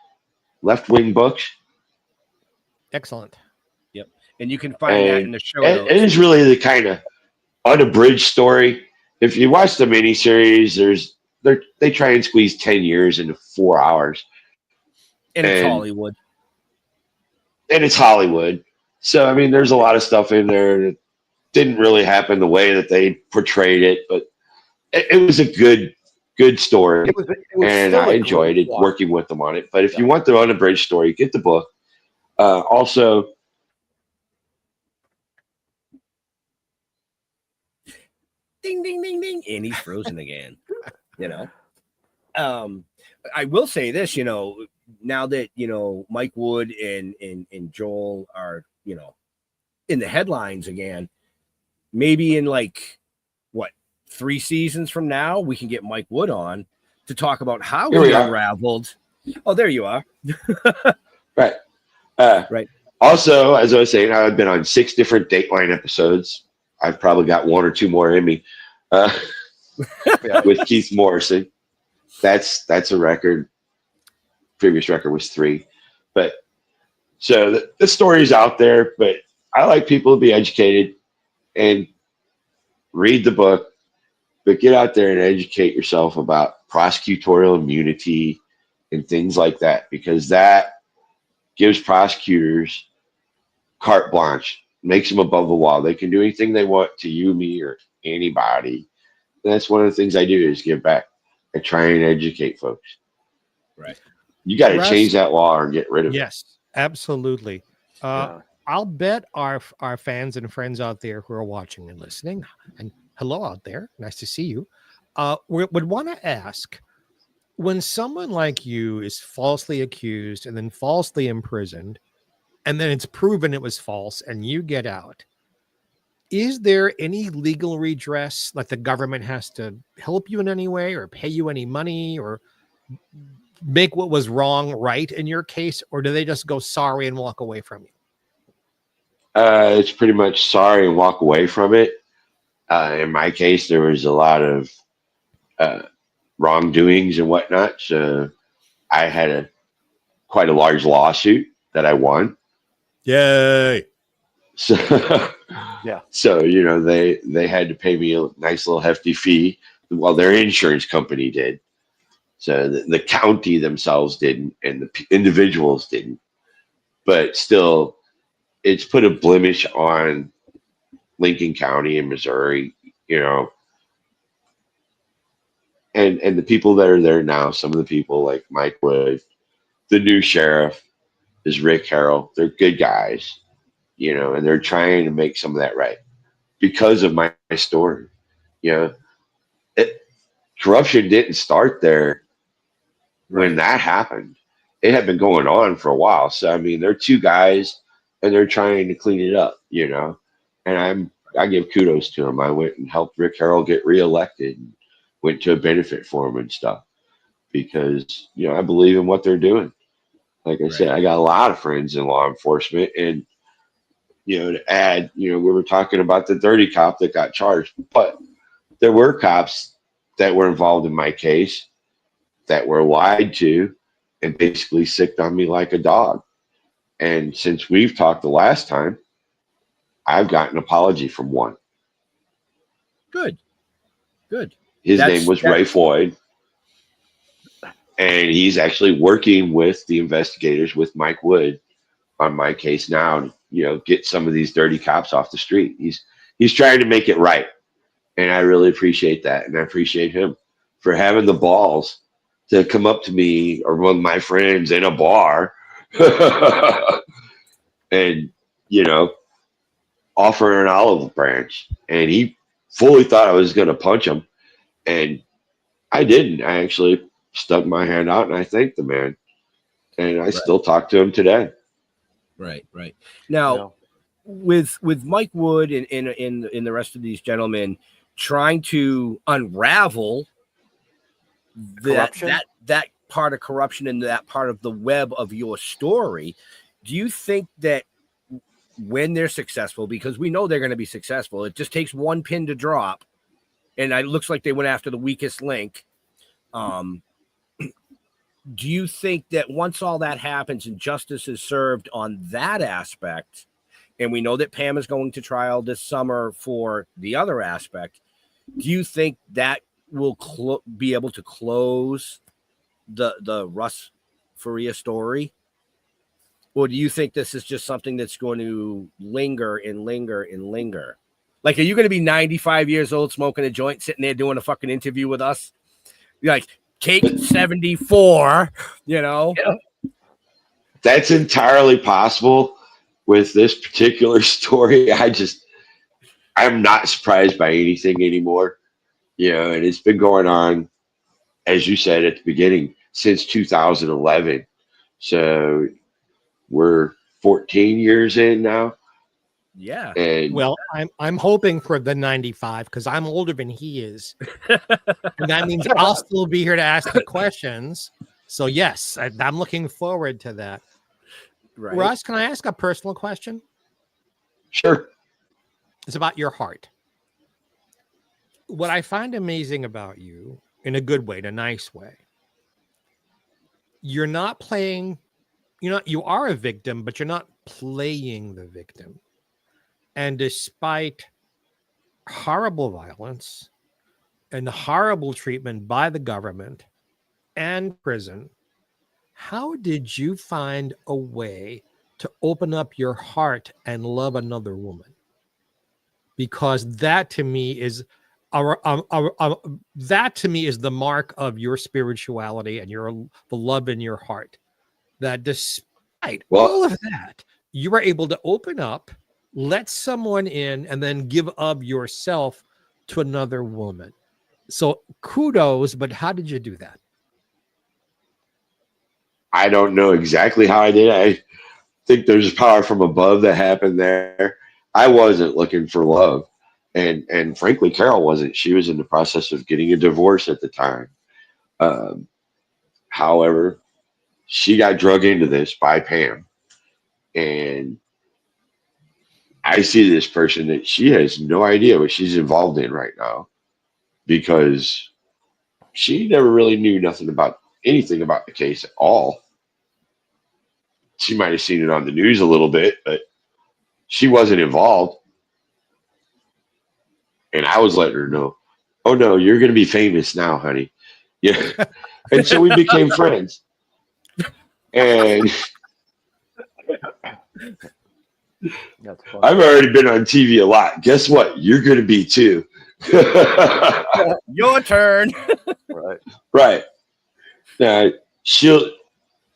Left Wing Books. Excellent. Yep. And you can find that in the show notes. It is really the kind of unabridged story. If you watch the miniseries, they try and squeeze 10 years into 4 hours. And it's Hollywood. And it's Hollywood. So, I mean, there's a lot of stuff in there that didn't really happen the way that they portrayed it, but it was a good story. It was and I enjoyed it working with them on it. But if you want the unabridged story, get the book. Also, ding, ding, ding, ding. And he's frozen again. I will say this, now that, Mike Wood and Joel are, in the headlines again, maybe in 3 seasons from now, we can get Mike Wood on to talk about how he unraveled. Oh, there you are. Right. Right. Also, as I was saying, I've been on 6 different Dateline episodes. I've probably got 1 or 2 more in me with Keith Morrison. That's a record. Previous record was 3. But so the story's out there, but I like people to be educated and read the book, but get out there and educate yourself about prosecutorial immunity and things like that, because that gives prosecutors carte blanche, makes them above the law. They can do anything they want to you, me, or anybody. And that's one of the things I do, is give back. I try and educate folks. Right. You got to change that law or get rid of it. Yes, absolutely. I I'll bet our fans and friends out there who are watching and listening, and hello out there, nice to see you, would want to ask, when someone like you is falsely accused and then falsely imprisoned, and then it's proven it was false and you get out, is there any legal redress, like the government has to help you in any way or pay you any money or make what was wrong right in your case, or do they just go sorry and walk away from you? It's pretty much sorry and walk away from it. In my case, there was a lot of wrongdoings and whatnot. So I had quite a large lawsuit that I won. Yay! So yeah. So they had to pay me a nice little hefty fee. Well, their insurance company did. So the county themselves didn't, and the individuals didn't. But still, it's put a blemish on Lincoln County in Missouri, and the people that are there now, some of the people like Mike Wood, the new sheriff is Rick Harrell. They're good guys, and they're trying to make some of that right because of my story. Corruption didn't start there when that happened. It had been going on for a while. So, I mean, they're two guys and they're trying to clean it up, and I give kudos to them. I went and helped Rick Harrell get reelected and went to a benefit for him and stuff because, I believe in what they're doing. Like I said, I got a lot of friends in law enforcement, and, to add, we were talking about the dirty cop that got charged, but there were cops that were involved in my case that were lied to and basically sicked on me like a dog. And since we've talked the last time, I've got an apology from one. Good. His name was Ray Floyd. And he's actually working with the investigators with Mike Wood on my case now to, get some of these dirty cops off the street. He's trying to make it right. And I really appreciate that. And I appreciate him for having the balls to come up to me or one of my friends in a bar and, offer an olive branch. And he fully thought I was going to punch him. And I didn't. I actually stuck my hand out and I thanked the man. And I still talk to him today. Right. Now, with Mike Wood and the rest of these gentlemen trying to unravel that part of corruption and that part of the web of your story, do you think that when they're successful, because we know they're going to be successful, it just takes one pin to drop, and it looks like they went after the weakest link. Do you think that once all that happens and justice is served on that aspect, and we know that Pam is going to trial this summer for the other aspect, do you think that will be able to close the Russ Faria story? Or do you think this is just something that's going to linger and linger and linger? Like, are you going to be 95 years old, smoking a joint, sitting there doing a fucking interview with us? You're like, Cake 74, Yeah. That's entirely possible with this particular story. I'm not surprised by anything anymore. And it's been going on, as you said at the beginning, since 2011. So we're 14 years in now. Yeah. And well, I'm hoping for the 95 because I'm older than he is. And that means I'll still be here to ask the questions. So yes, I'm looking forward to that. Right. Russ, can I ask a personal question? Sure. It's about your heart. What I find amazing about you, in a good way, in a nice way, you're not playing, you are a victim, but you're not playing the victim. And despite horrible violence and horrible treatment by the government and prison, how did you find a way to open up your heart and love another woman? Because that to me is that to me is the mark of your spirituality and the love in your heart. That despite all of that, you were able to open up, let someone in, and then give up yourself to another woman. So kudos, but how did you do that? I don't know exactly how I did. I think there's power from above that happened there. I wasn't looking for love. And frankly, Carol wasn't. She was in the process of getting a divorce at the time. However, she got drug into this by Pam. And I see this person that she has no idea what she's involved in right now, because she never really knew nothing about anything about the case at all. She might have seen it on the news a little bit, but she wasn't involved. And I was letting her know, oh no, you're going to be famous now, honey. Yeah. And so we became friends. And I've already been on TV a lot. Guess what? You're going to be too. Your turn. Right. Now, she'll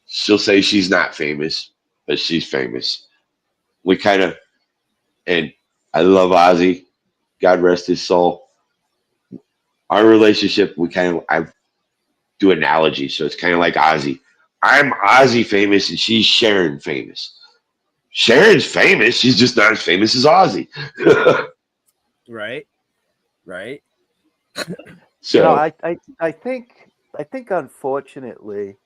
say she's not famous, but she's famous. We kind of, and I love Ozzy. God rest his soul. Our relationship, I do analogy, so it's kind of like Ozzy. I'm Ozzy famous and she's Sharon famous. Sharon's famous, she's just not as famous as Ozzy. Right. So you know, I think unfortunately,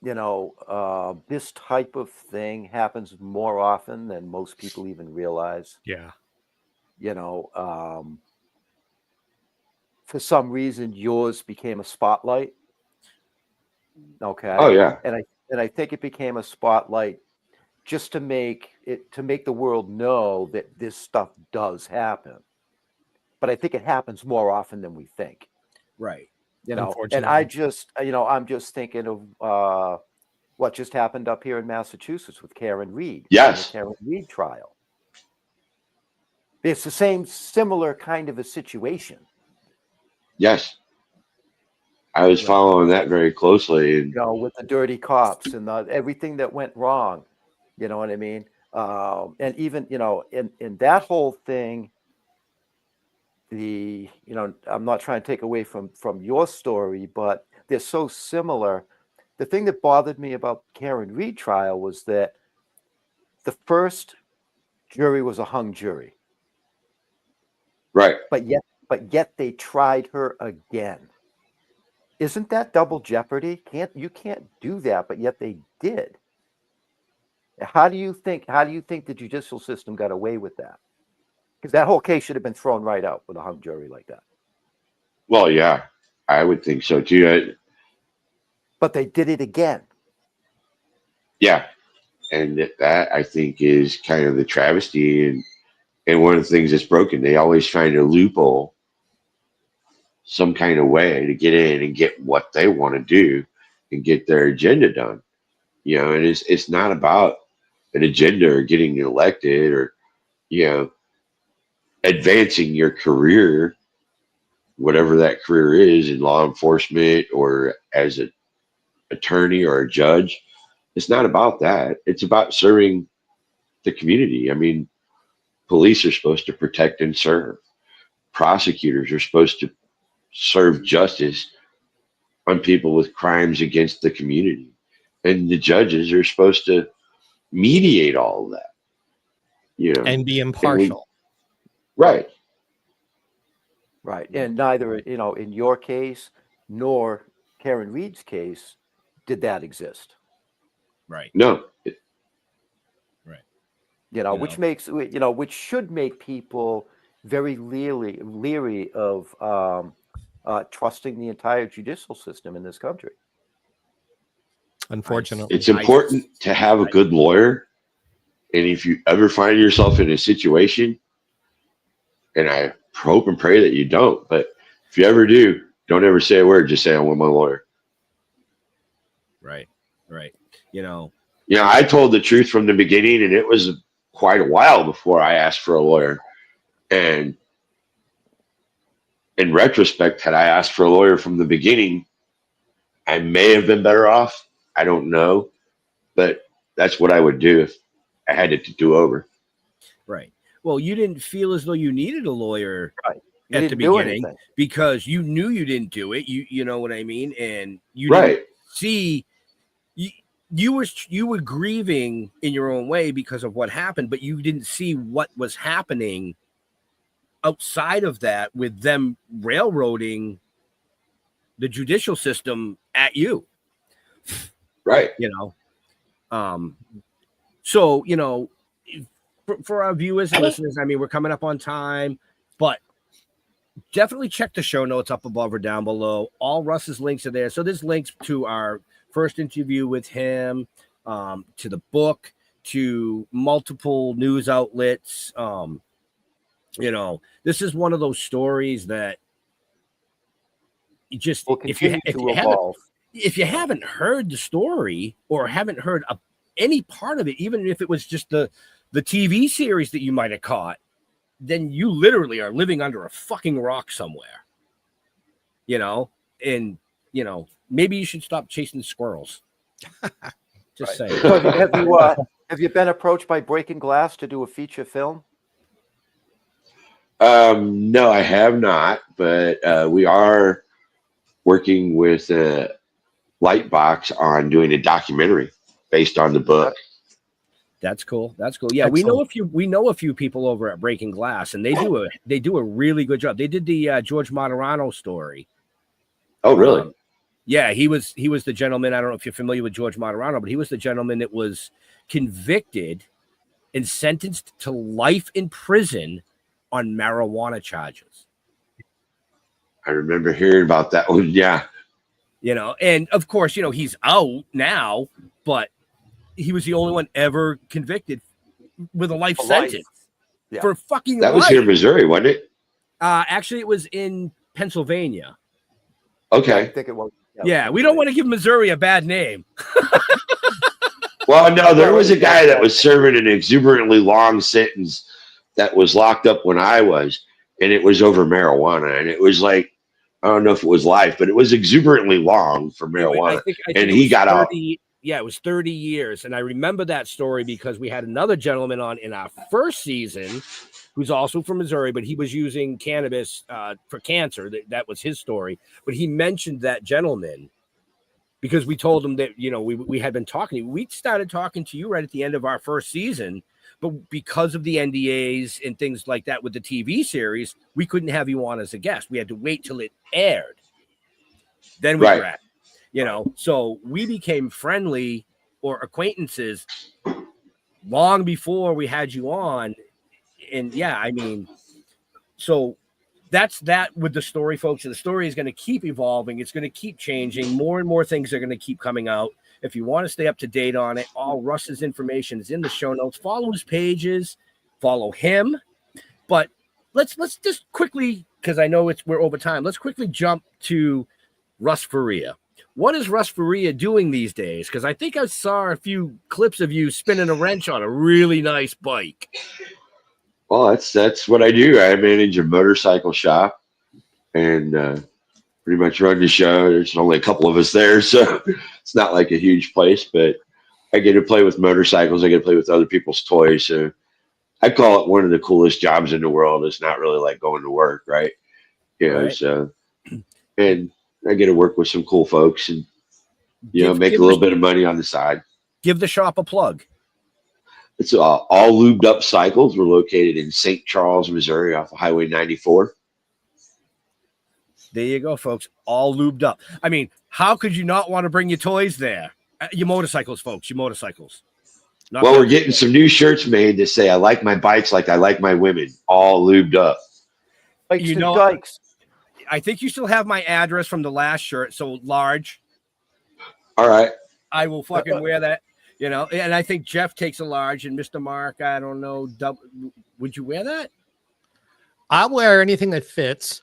you know, this type of thing happens more often than most people even realize. Yeah. You know, for some reason, yours became a spotlight. Okay. Oh yeah. And I think it became a spotlight just to make the world know that this stuff does happen. But I think it happens more often than we think. Right. You know, and I'm just thinking of what just happened up here in Massachusetts with Karen Reed. Yes. The Karen Reed trial. It's the similar kind of a situation. Yes. I was following that very closely. And you know, with the dirty cops and everything that went wrong. You know what I mean? And even, you know, in that whole thing, you know, I'm not trying to take away from your story, but they're so similar. The thing that bothered me about Karen Reed trial was that the first jury was a hung jury. Right. But yet they tried her again. Isn't that double jeopardy? You can't do that, but yet they did. How do you think the judicial system got away with that? Because that whole case should have been thrown right out with a hung jury like that. Well, yeah, I would think so too. But they did it again. Yeah. And that I think is kind of the travesty and one of the things that's broken. They always find a loophole, some kind of way to get in and get what they want to do and get their agenda done. You know, and it's not about an agenda or getting elected or, you know, advancing your career, whatever that career is in law enforcement or as an attorney or a judge. It's not about that. It's about serving the community. I mean, police are supposed to protect and serve. Prosecutors are supposed to serve justice on people with crimes against the community. And the judges are supposed to mediate all of that, you know, and be impartial. Right. And neither, you know, in your case nor Karen Reed's case did that exist. Right. No. Right. You know, which should make people very leery of trusting the entire judicial system in this country. Unfortunately, it's important to have a good lawyer. And if you ever find yourself in a situation, and I hope and pray that you don't, but if you ever do, don't ever say a word. Just say, I want my lawyer. Right. You know, I told the truth from the beginning, and it was quite a while before I asked for a lawyer. And in retrospect, had I asked for a lawyer from the beginning, I may have been better off. I don't know, but that's what I would do I had it to do over. Right. Well, you didn't feel as though you needed a lawyer Right. You at the didn't do beginning anything. because you knew you didn't do it. You know what I mean? And you Right. didn't see you were grieving in your own way because of what happened, but you didn't see what was happening outside of that with them railroading the judicial system at you. Right. You know, so, you know, for our viewers and listeners, I mean, we're coming up on time, but definitely check the show notes up above or down below. All Russ's links are there. So there's links to our first interview with him, to the book, to multiple news outlets. You know, this is one of those stories that you just, Will continue to evolve. If you haven't heard the story or haven't heard any part of it, even if it was just the TV series that you might have caught, then you literally are living under a fucking rock somewhere, you know, and, you know, maybe you should stop chasing squirrels. Just saying. So have you been approached by Breaking Glass to do a feature film? No, I have not, but we are working with Lightbox on doing a documentary based on the book. That's cool. That's cool. Yeah, excellent. we know a few people over at Breaking Glass, and they do a really good job. They did the George Martorano story. Oh, really? Yeah, he was the gentleman. I don't know if you're familiar with George Martorano, but he was the gentleman that was convicted and sentenced to life in prison on marijuana charges. I remember hearing about that one. Yeah. You know, and of course, you know, he's out now, but he was the only one ever convicted with a life sentence for fucking life. That was here in Missouri, wasn't it? Actually, it was in Pennsylvania. Okay. I think it was. Yeah, we don't want to give Missouri a bad name. Well, no, there was a guy that was serving an exuberantly long sentence that was locked up when I was, and it was over marijuana. And it was like, I don't know if it was life, but it was exuberantly long for marijuana. I think and he got out. Yeah, it was 30 years. And I remember that story because we had another gentleman on in our first season who's also from Missouri, but he was using cannabis for cancer. That was his story. But he mentioned that gentleman because we told him that, you know, we had been talking. We started talking to you right at the end of our first season, but because of the NDAs and things like that with the TV series, we couldn't have you on as a guest. We had to wait till it aired. Then we grabbed. You know, so we became friendly or acquaintances long before we had you on. And yeah, I mean, so that's that with the story, folks. The story is going to keep evolving. It's going to keep changing. More and more things are going to keep coming out. If you want to stay up to date on it, all Russ's information is in the show notes. Follow his pages, follow him. But let's just quickly, because I know we're over time. Let's quickly jump to Russ Faria. What is Russ Faria doing these days? Because I think I saw a few clips of you spinning a wrench on a really nice bike. Well, that's what I do. I manage a motorcycle shop and pretty much run the show. There's only a couple of us there, so it's not like a huge place, but I get to play with motorcycles. I get to play with other people's toys. So I call it one of the coolest jobs in the world. It's not really like going to work, right? You know, so, and I get to work with some cool folks and, you know, make a little bit of money on the side. Give the shop a plug. It's all lubed up cycles. We're located in St. Charles, Missouri, off of Highway 94. There you go, folks. All lubed up. I mean, how could you not want to bring your toys there? Your motorcycles, folks. Your motorcycles. Well, we're getting some new shirts made that say, I like my bikes like I like my women. All lubed up. You know, dykes. I think you still have my address from the last shirt. So large. All right. I will fucking wear that, you know, and I think Jeff takes a large and Mr. Mark, I don't know. Would you wear that? I'll wear anything that fits.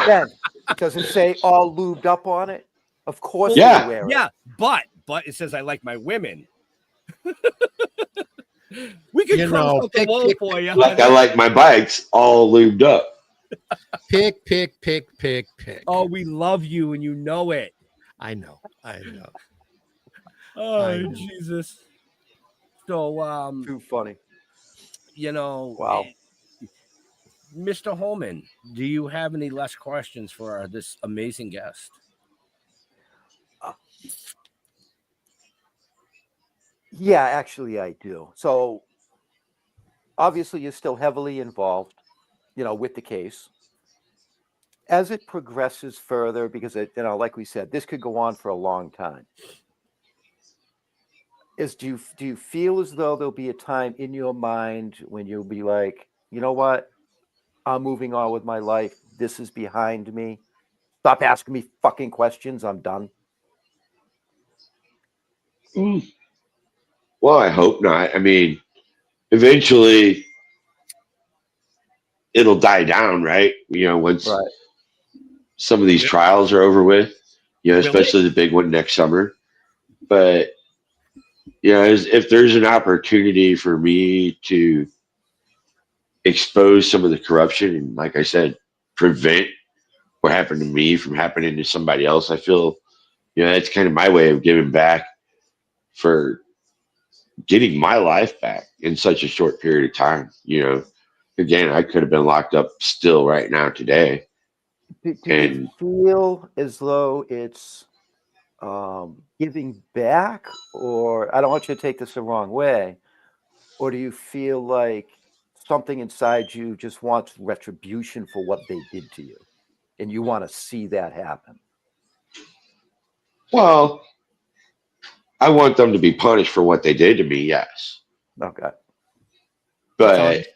Ben, does it say all lubed up on it? Of course you wear it. Yeah, but it says I like my women. We could cross out the wall for you. Like I like my bikes all lubed up. Pick. Oh, we love you and you know it. I know. Oh, Jesus. So, too funny. You know, Wow. Mr. Holman, do you have any less questions for this amazing guest? Yeah, actually, I do. So, obviously, you're still heavily involved, with the case. As it progresses further, because like we said, this could go on for a long time. Do you feel as though there'll be a time in your mind when you'll be like, you know what, I'm moving on with my life. This is behind me. Stop asking me fucking questions. I'm done. Well, I hope not. I mean, eventually it'll die down, right? Once some of these trials are over with, especially the big one next summer. But, if there's an opportunity for me to expose some of the corruption and, like I said, prevent what happened to me from happening to somebody else, I feel, that's kind of my way of giving back for getting my life back in such a short period of time. Again, I could have been locked up still right now today. Do you feel as though it's giving back, or I don't want you to take this the wrong way, or do you feel like something inside you just wants retribution for what they did to you, and you want to see that happen? Well, I want them to be punished for what they did to me, yes. Okay. But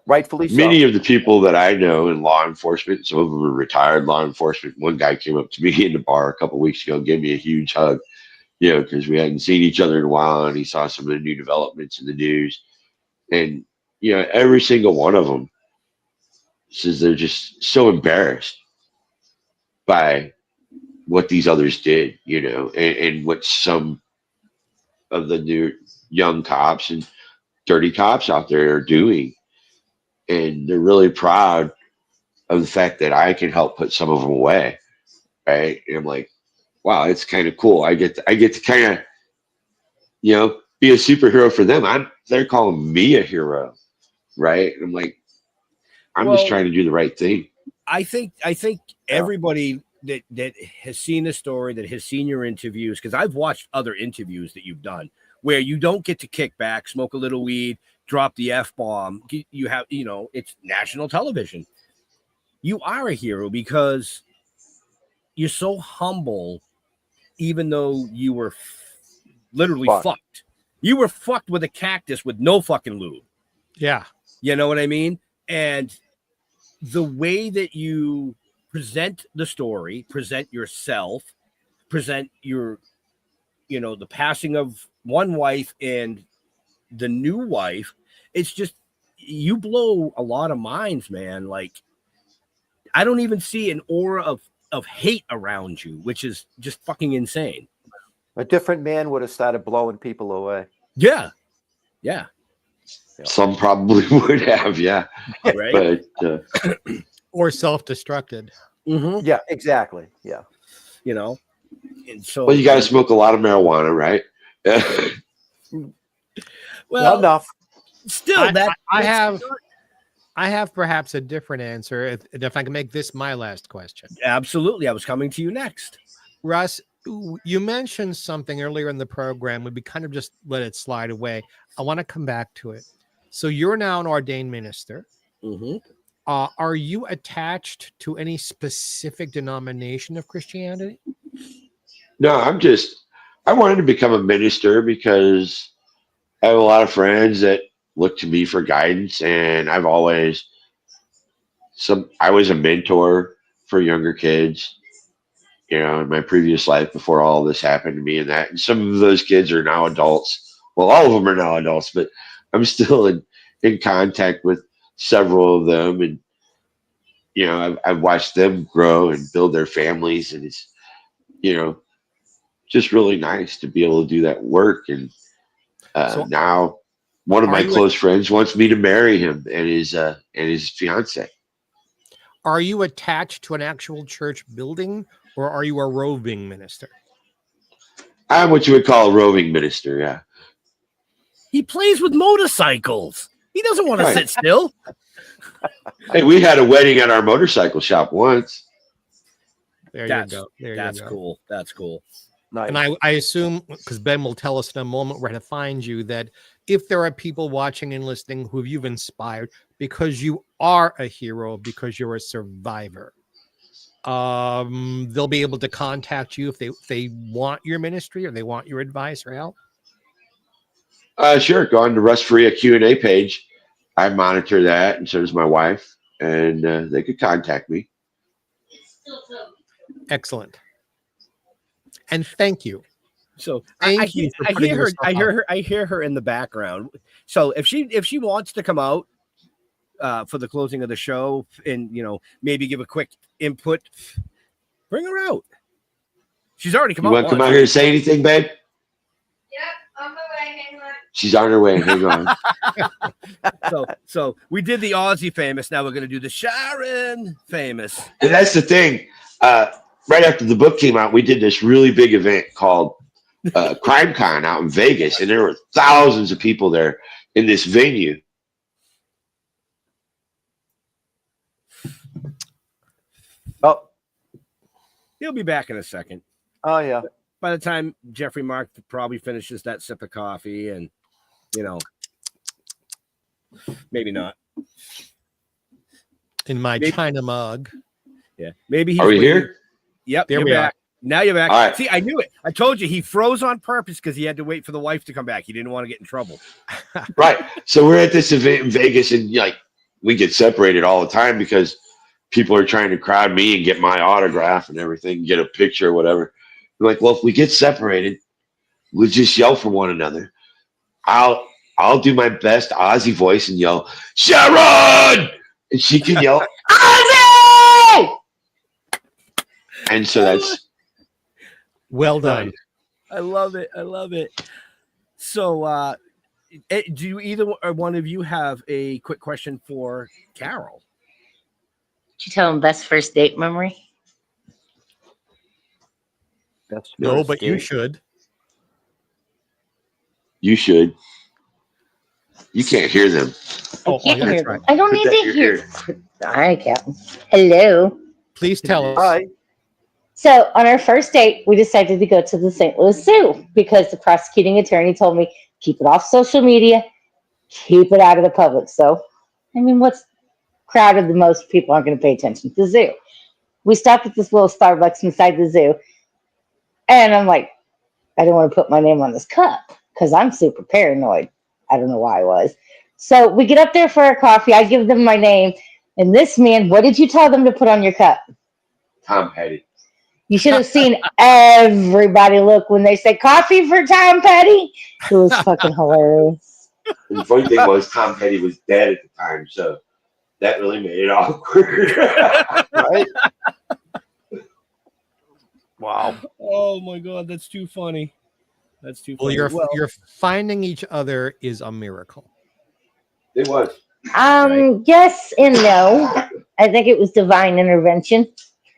rightfully many so. of the people that I know in law enforcement, some of them are retired law enforcement. One guy came up to me in the bar a couple of weeks ago and gave me a huge hug, because we hadn't seen each other in a while, and he saw some of the new developments in the news. And, every single one of them says they're just so embarrassed by what these others did, and what some of the new young cops and dirty cops out there are doing. And they're really proud of the fact that I can help put some of them away. Right. And I'm like, wow, it's kind of cool. I get to kind of, be a superhero for them. They're calling me a hero. Right. And I'm like, I'm just trying to do the right thing. I think everybody that has seen the story, that has seen your interviews, because I've watched other interviews that you've done where you don't get to kick back, smoke a little weed, drop the F-bomb. You have, it's national television. You are a hero because you're so humble, even though you were literally fucked. You were fucked with a cactus with no fucking lube. Yeah. You know what I mean? And the way that you present the story, present yourself, present your, the passing of one wife and the new wife, it's just, you blow a lot of minds, man. Like, I don't even see an aura of hate around you, which is just fucking insane. A different man would have started blowing people away. Yeah. Yeah. Some probably would have, yeah. Right. But or self-destructed. Mm-hmm. Yeah, exactly. Yeah. And so, well, you got to smoke a lot of marijuana, right? Well, not enough. Still, I have perhaps a different answer if I can make this my last question. Absolutely. I was coming to you next. Russ, you mentioned something earlier in the program. We kind of just let it slide away. I want to come back to it. So you're now an ordained minister. Mm-hmm. Are you attached to any specific denomination of Christianity? No, I wanted to become a minister because I have a lot of friends that look to me for guidance, and I was a mentor for younger kids, in my previous life before all this happened to me, and some of those kids are now adults. Well, all of them are now adults, but I'm still in contact with several of them, and I've watched them grow and build their families, and it's just really nice to be able to do that work. And now one of my close friends wants me to marry him and his fiance. Are you attached to an actual church building, or are you a roving minister? I'm what you would call a roving minister, yeah. He plays with motorcycles. He doesn't want to sit still. Hey, we had a wedding at our motorcycle shop once. There you go. That's cool. That's cool. Nice. And I assume, because Ben will tell us in a moment where to find you, that if there are people watching and listening who you've inspired because you are a hero, because you're a survivor, they'll be able to contact you if they want your ministry or they want your advice or help. Sure. Go on to Russ Faria Q&A page. I monitor that, and so does my wife, and they could contact me. Excellent. And thank you. So Thank I you for hear putting her. yourself out. I hear her in the background. So if she wants to come out for the closing of the show and maybe give a quick input, bring her out. She's already come out. You want to come out here and say anything, babe? On my way, hang on. She's on her way. Hang on. So we did the Aussie famous. Now we're going to do the Sharon famous. And that's the thing. Right after the book came out, we did this really big event called Crime Con out in Vegas, and there were thousands of people there in this venue. Oh, he'll be back in a second. Oh yeah. By the time Jeffrey Mark probably finishes that sip of coffee, and maybe not. In my China mug. Yeah, maybe he's Are we waiting. here? Yep, There you're we back. Now you're back. All right. See, I knew it. I told you he froze on purpose because he had to wait for the wife to come back. He didn't want to get in trouble. Right. So we're at this event in Vegas, and we get separated all the time because people are trying to crowd me and get my autograph and everything, get a picture or whatever. We're like, well, if we get separated, we'll just yell for one another. I'll do my best Aussie voice and yell, Sharon! And she can yell, Aussie! And so that's well done. I love it. I love it. So, do you either or one of you have a quick question for Carol? Did you tell him best first date memory? No, but you should. You should. You can't hear them. Oh, Can't that's hear right. them. I don't Put need that to in your hear. All right, Captain. Hello. Please tell us. Hi. So on our first date, we decided to go to the St. Louis Zoo because the prosecuting attorney told me, keep it off social media, keep it out of the public. So, I mean, what's crowded the most? People aren't going to pay attention to the zoo. We stopped at this little Starbucks inside the zoo. And I'm like, I don't want to put my name on this cup because I'm super paranoid. I don't know why I was. So we get up there for our coffee. I give them my name. And this man, what did you tell them to put on your cup? Tom Petty. You should have seen everybody look when they said coffee for Tom Petty. It was fucking hilarious. And the funny thing was Tom Petty was dead at the time, so that really made it awkward. Right? Wow. Oh my God, that's too funny. That's too Well, funny. you're finding each other is a miracle. It was. Yes and no. I think it was divine intervention.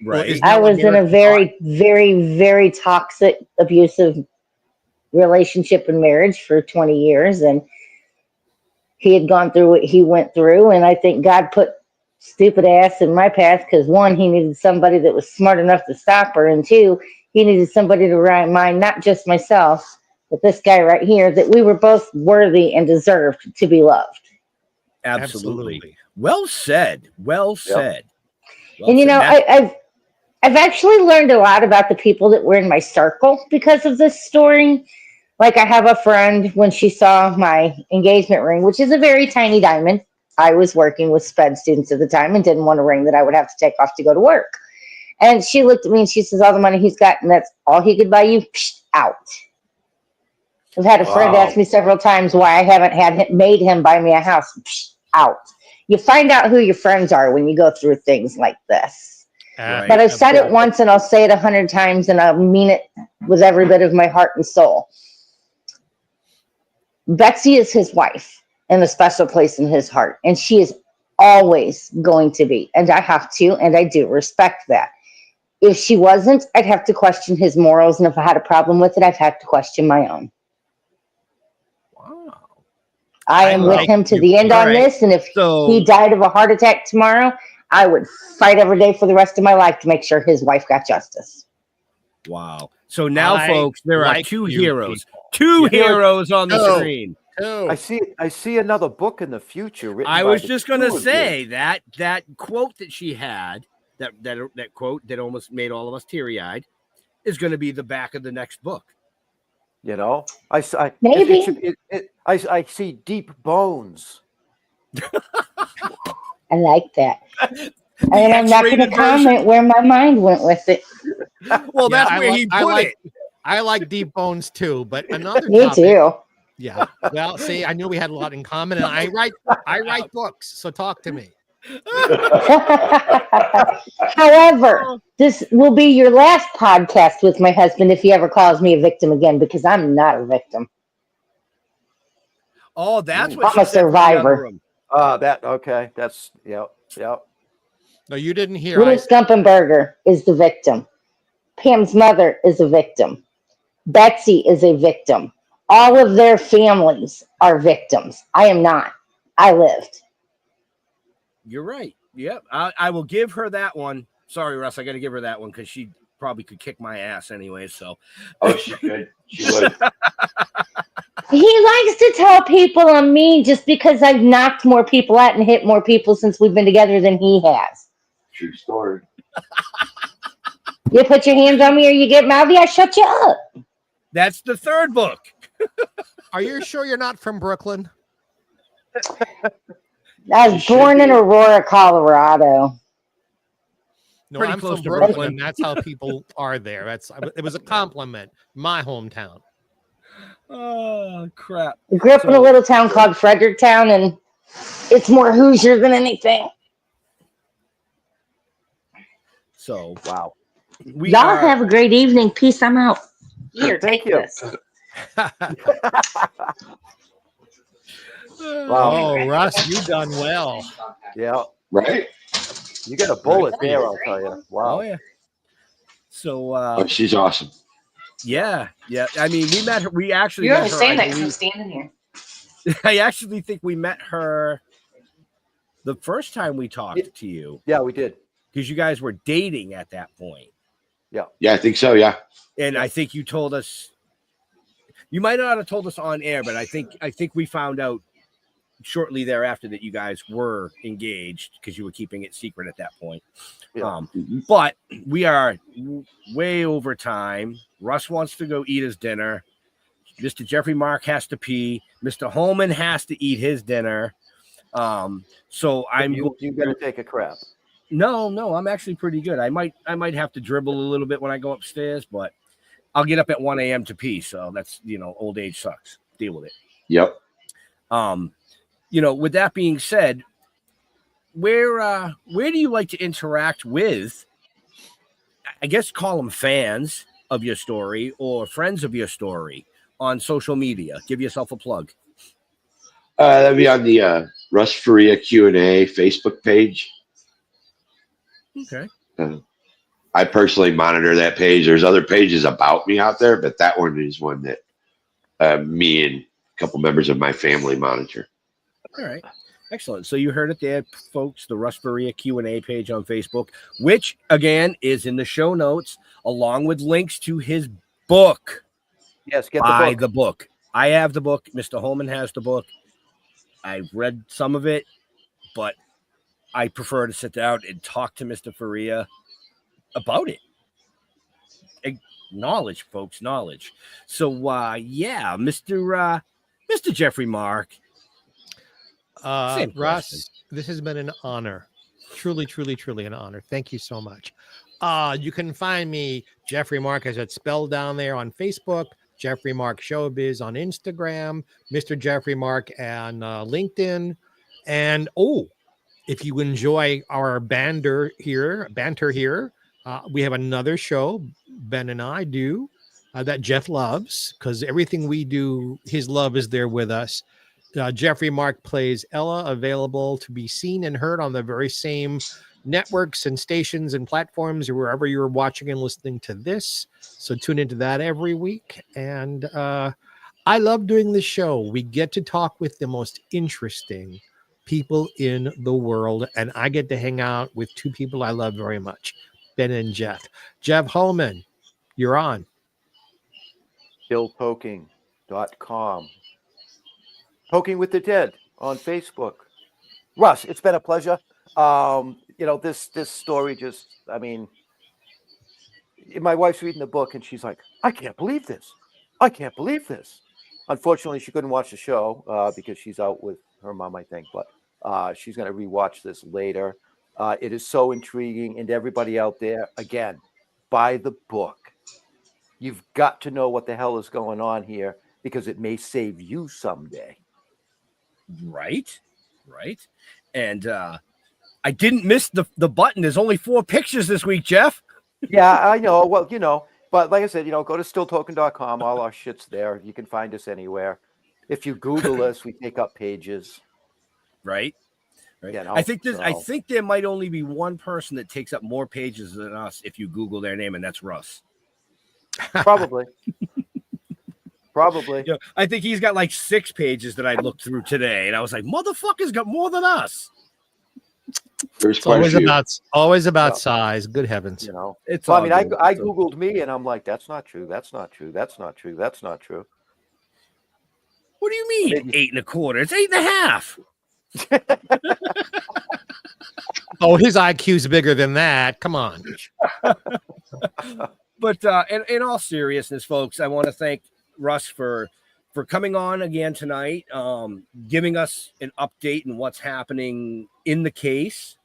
Right. I was in a very, very, very toxic, abusive relationship and marriage for 20 years. And he had gone through what he went through. And I think God put stupid ass in my path because, one, he needed somebody that was smart enough to stop her. And two, he needed somebody to remind not just myself, but this guy right here, that we were both worthy and deserved to be loved. Absolutely. Well said. Well said. Well And you said. know, That- I've actually learned a lot about the people that were in my circle because of this story. Like I have a friend, when she saw my engagement ring, which is a very tiny diamond. I was working with SPED students at the time and didn't want a ring that I would have to take off to go to work. And she looked at me and she says, all the money he's got, and that's all he could buy you, out. I've had a friend ask me several times why I haven't made him buy me a house, out. You find out who your friends are when you go through things like this. But I've said it once and I'll say it 100 times and I'll mean it with every bit of my heart and soul. Betsy is his wife and a special place in his heart. And she is always going to be. And I have to, and I do respect that. If she wasn't, I'd have to question his morals. And if I had a problem with it, I'd have to question my own. Wow. I am with him to the end on this. And if he died of a heart attack tomorrow, I would fight every day for the rest of my life to make sure his wife got justice. Wow. So now, folks, there are two heroes. Two heroes on the screen. I see another book in the future written I by was the just going to two of say you. that quote that she had, that quote that almost made all of us teary-eyed, is going to be the back of the next book. You know, I see deep bones. I like that. And I'm not going to comment where my mind went with it. Well, that's where he put it. I like deep bones too, but another Me topic. too. Yeah. Well, see, I knew we had a lot in common, and I write books, so talk to me. However, this will be your last podcast with my husband if he ever calls me a victim again, because I'm not a victim. Oh, that's what I'm she a said from the other survivor. room. Okay. That's yep. No, you didn't hear. Louis Gumpenberger is the victim. Pam's mother is a victim. Betsy is a victim. All of their families are victims. I am not. I lived. You're right. Yep. I will give her that one. Sorry, Russ. I got to give her that one because she probably could kick my ass anyway. So. Oh, she could. She would. He likes to tell people I'm mean just because I've knocked more people out and hit more people since we've been together than he has. True story. You put your hands on me or you get mouthy, I shut you up. That's the third book. Are you sure you're not from Brooklyn? I was born in Aurora, Colorado. No, Pretty I'm close from to Brooklyn. Brooklyn. That's how people are there. It was a compliment. My hometown. Oh, crap. I grew up in a little town called Fredericktown, and it's more Hoosier than anything. So, wow. Y'all have a great evening. Peace. I'm out. Here, Thank take you. this. Wow. Oh, Russ, you done well. Yeah. Right? You got a bullet there, I'll tell you. Wow. Oh, yeah. So, Oh, she's awesome. yeah. I mean, we met her. We actually You met understand her. that because I'm standing here. I actually think we met her the first time we talked to you. Yeah, we did. Because you guys were dating at that point. Yeah. Yeah, I think so. Yeah. And I think you told us, you might not have told us on air, but I think we found out shortly thereafter that you guys were engaged because you were keeping it secret at that point. Yeah. But we are way over time. Russ wants to go eat his dinner. Mr. Jeffrey Mark has to pee. Mr. Holman has to eat his dinner. So You got to take a crap. No, I'm actually pretty good. I might have to dribble a little bit when I go upstairs, but I'll get up at 1 a.m. to pee. So that's, old age sucks. Deal with it. Yep. With that being said, where do you like to interact with, I guess, call them fans of your story or friends of your story on social media? Give yourself a plug. That'd be on the Russ Faria Q&A Facebook page. Okay. I personally monitor that page. There's other pages about me out there, but that one is one that me and a couple members of my family monitor. All right. Excellent. So you heard it there, folks, the Russ Faria Q&A page on Facebook, which, again, is in the show notes, along with links to his book. Yes, get Buy the book. the book. I have the book. Mr. Holman has the book. I've read some of it, but I prefer to sit down and talk to Mr. Faria about it. Knowledge, folks, knowledge. So, Mr. Jeffrey Mark. Same Russ, question. this has been an honor. Truly, truly, truly an honor. Thank you so much. You can find me, Jeffrey Mark, as it's spelled down there on Facebook, Jeffrey Mark Showbiz on Instagram, Mr. Jeffrey Mark on LinkedIn. And, if you enjoy our banter here, we have another show, Ben and I do, that Jeff loves, because everything we do, his love is there with us. Jeffrey Mark plays Ella, available to be seen and heard on the very same networks and stations and platforms or wherever you're watching and listening to this. So tune into that every week. And I love doing this show. We get to talk with the most interesting people in the world, and I get to hang out with two people I love very much, Ben and Jeff. Jeff Holman, you're on. BillToking.com. Toking with the Dead on Facebook. Russ, it's been a pleasure. This story just, I mean, my wife's reading the book and she's like, I can't believe this. I can't believe this. Unfortunately, she couldn't watch the show because she's out with her mom, I think, but she's going to rewatch this later. It is so intriguing. And everybody out there, again, buy the book. You've got to know what the hell is going on here because it may save you someday. Right. And I didn't miss the button. There's only 4 pictures this week, Jeff. Yeah, I know. Well, but like I said, go to stilltoken.com. All our shit's there. You can find us anywhere. If you Google us, we take up pages. Right. I think there might only be one person that takes up more pages than us if you Google their name, and that's Russ. Probably. I think he's got like 6 pages that I looked through today, and I was like, motherfucker's got more than us. It's always about size. Good heavens. It's. Well, I mean, I Googled me, and I'm like, that's not true. That's not true. That's not true. That's not true. What do you mean 8 1/4? It's 8 1/2. Oh, his IQ's bigger than that. Come on. But in all seriousness, folks, I want to thank Russ for coming on again tonight, giving us an update on what's happening in the case.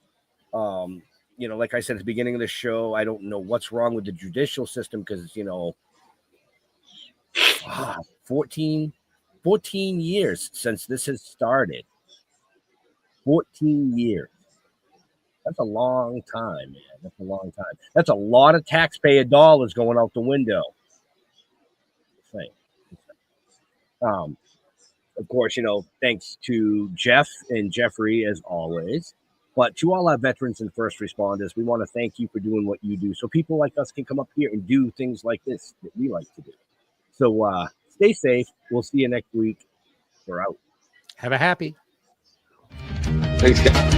Like I said at the beginning of the show, I don't know what's wrong with the judicial system because, 14 years since this has started. 14 years. That's a long time, man. That's a long time. That's a lot of taxpayer dollars going out the window. Of course, thanks to Jeff and Jeffrey as always. But to all our veterans and first responders, we want to thank you for doing what you do so people like us can come up here and do things like this that we like to do. So stay safe. We'll see you next week. We're out. Have a happy. Thanks, guys.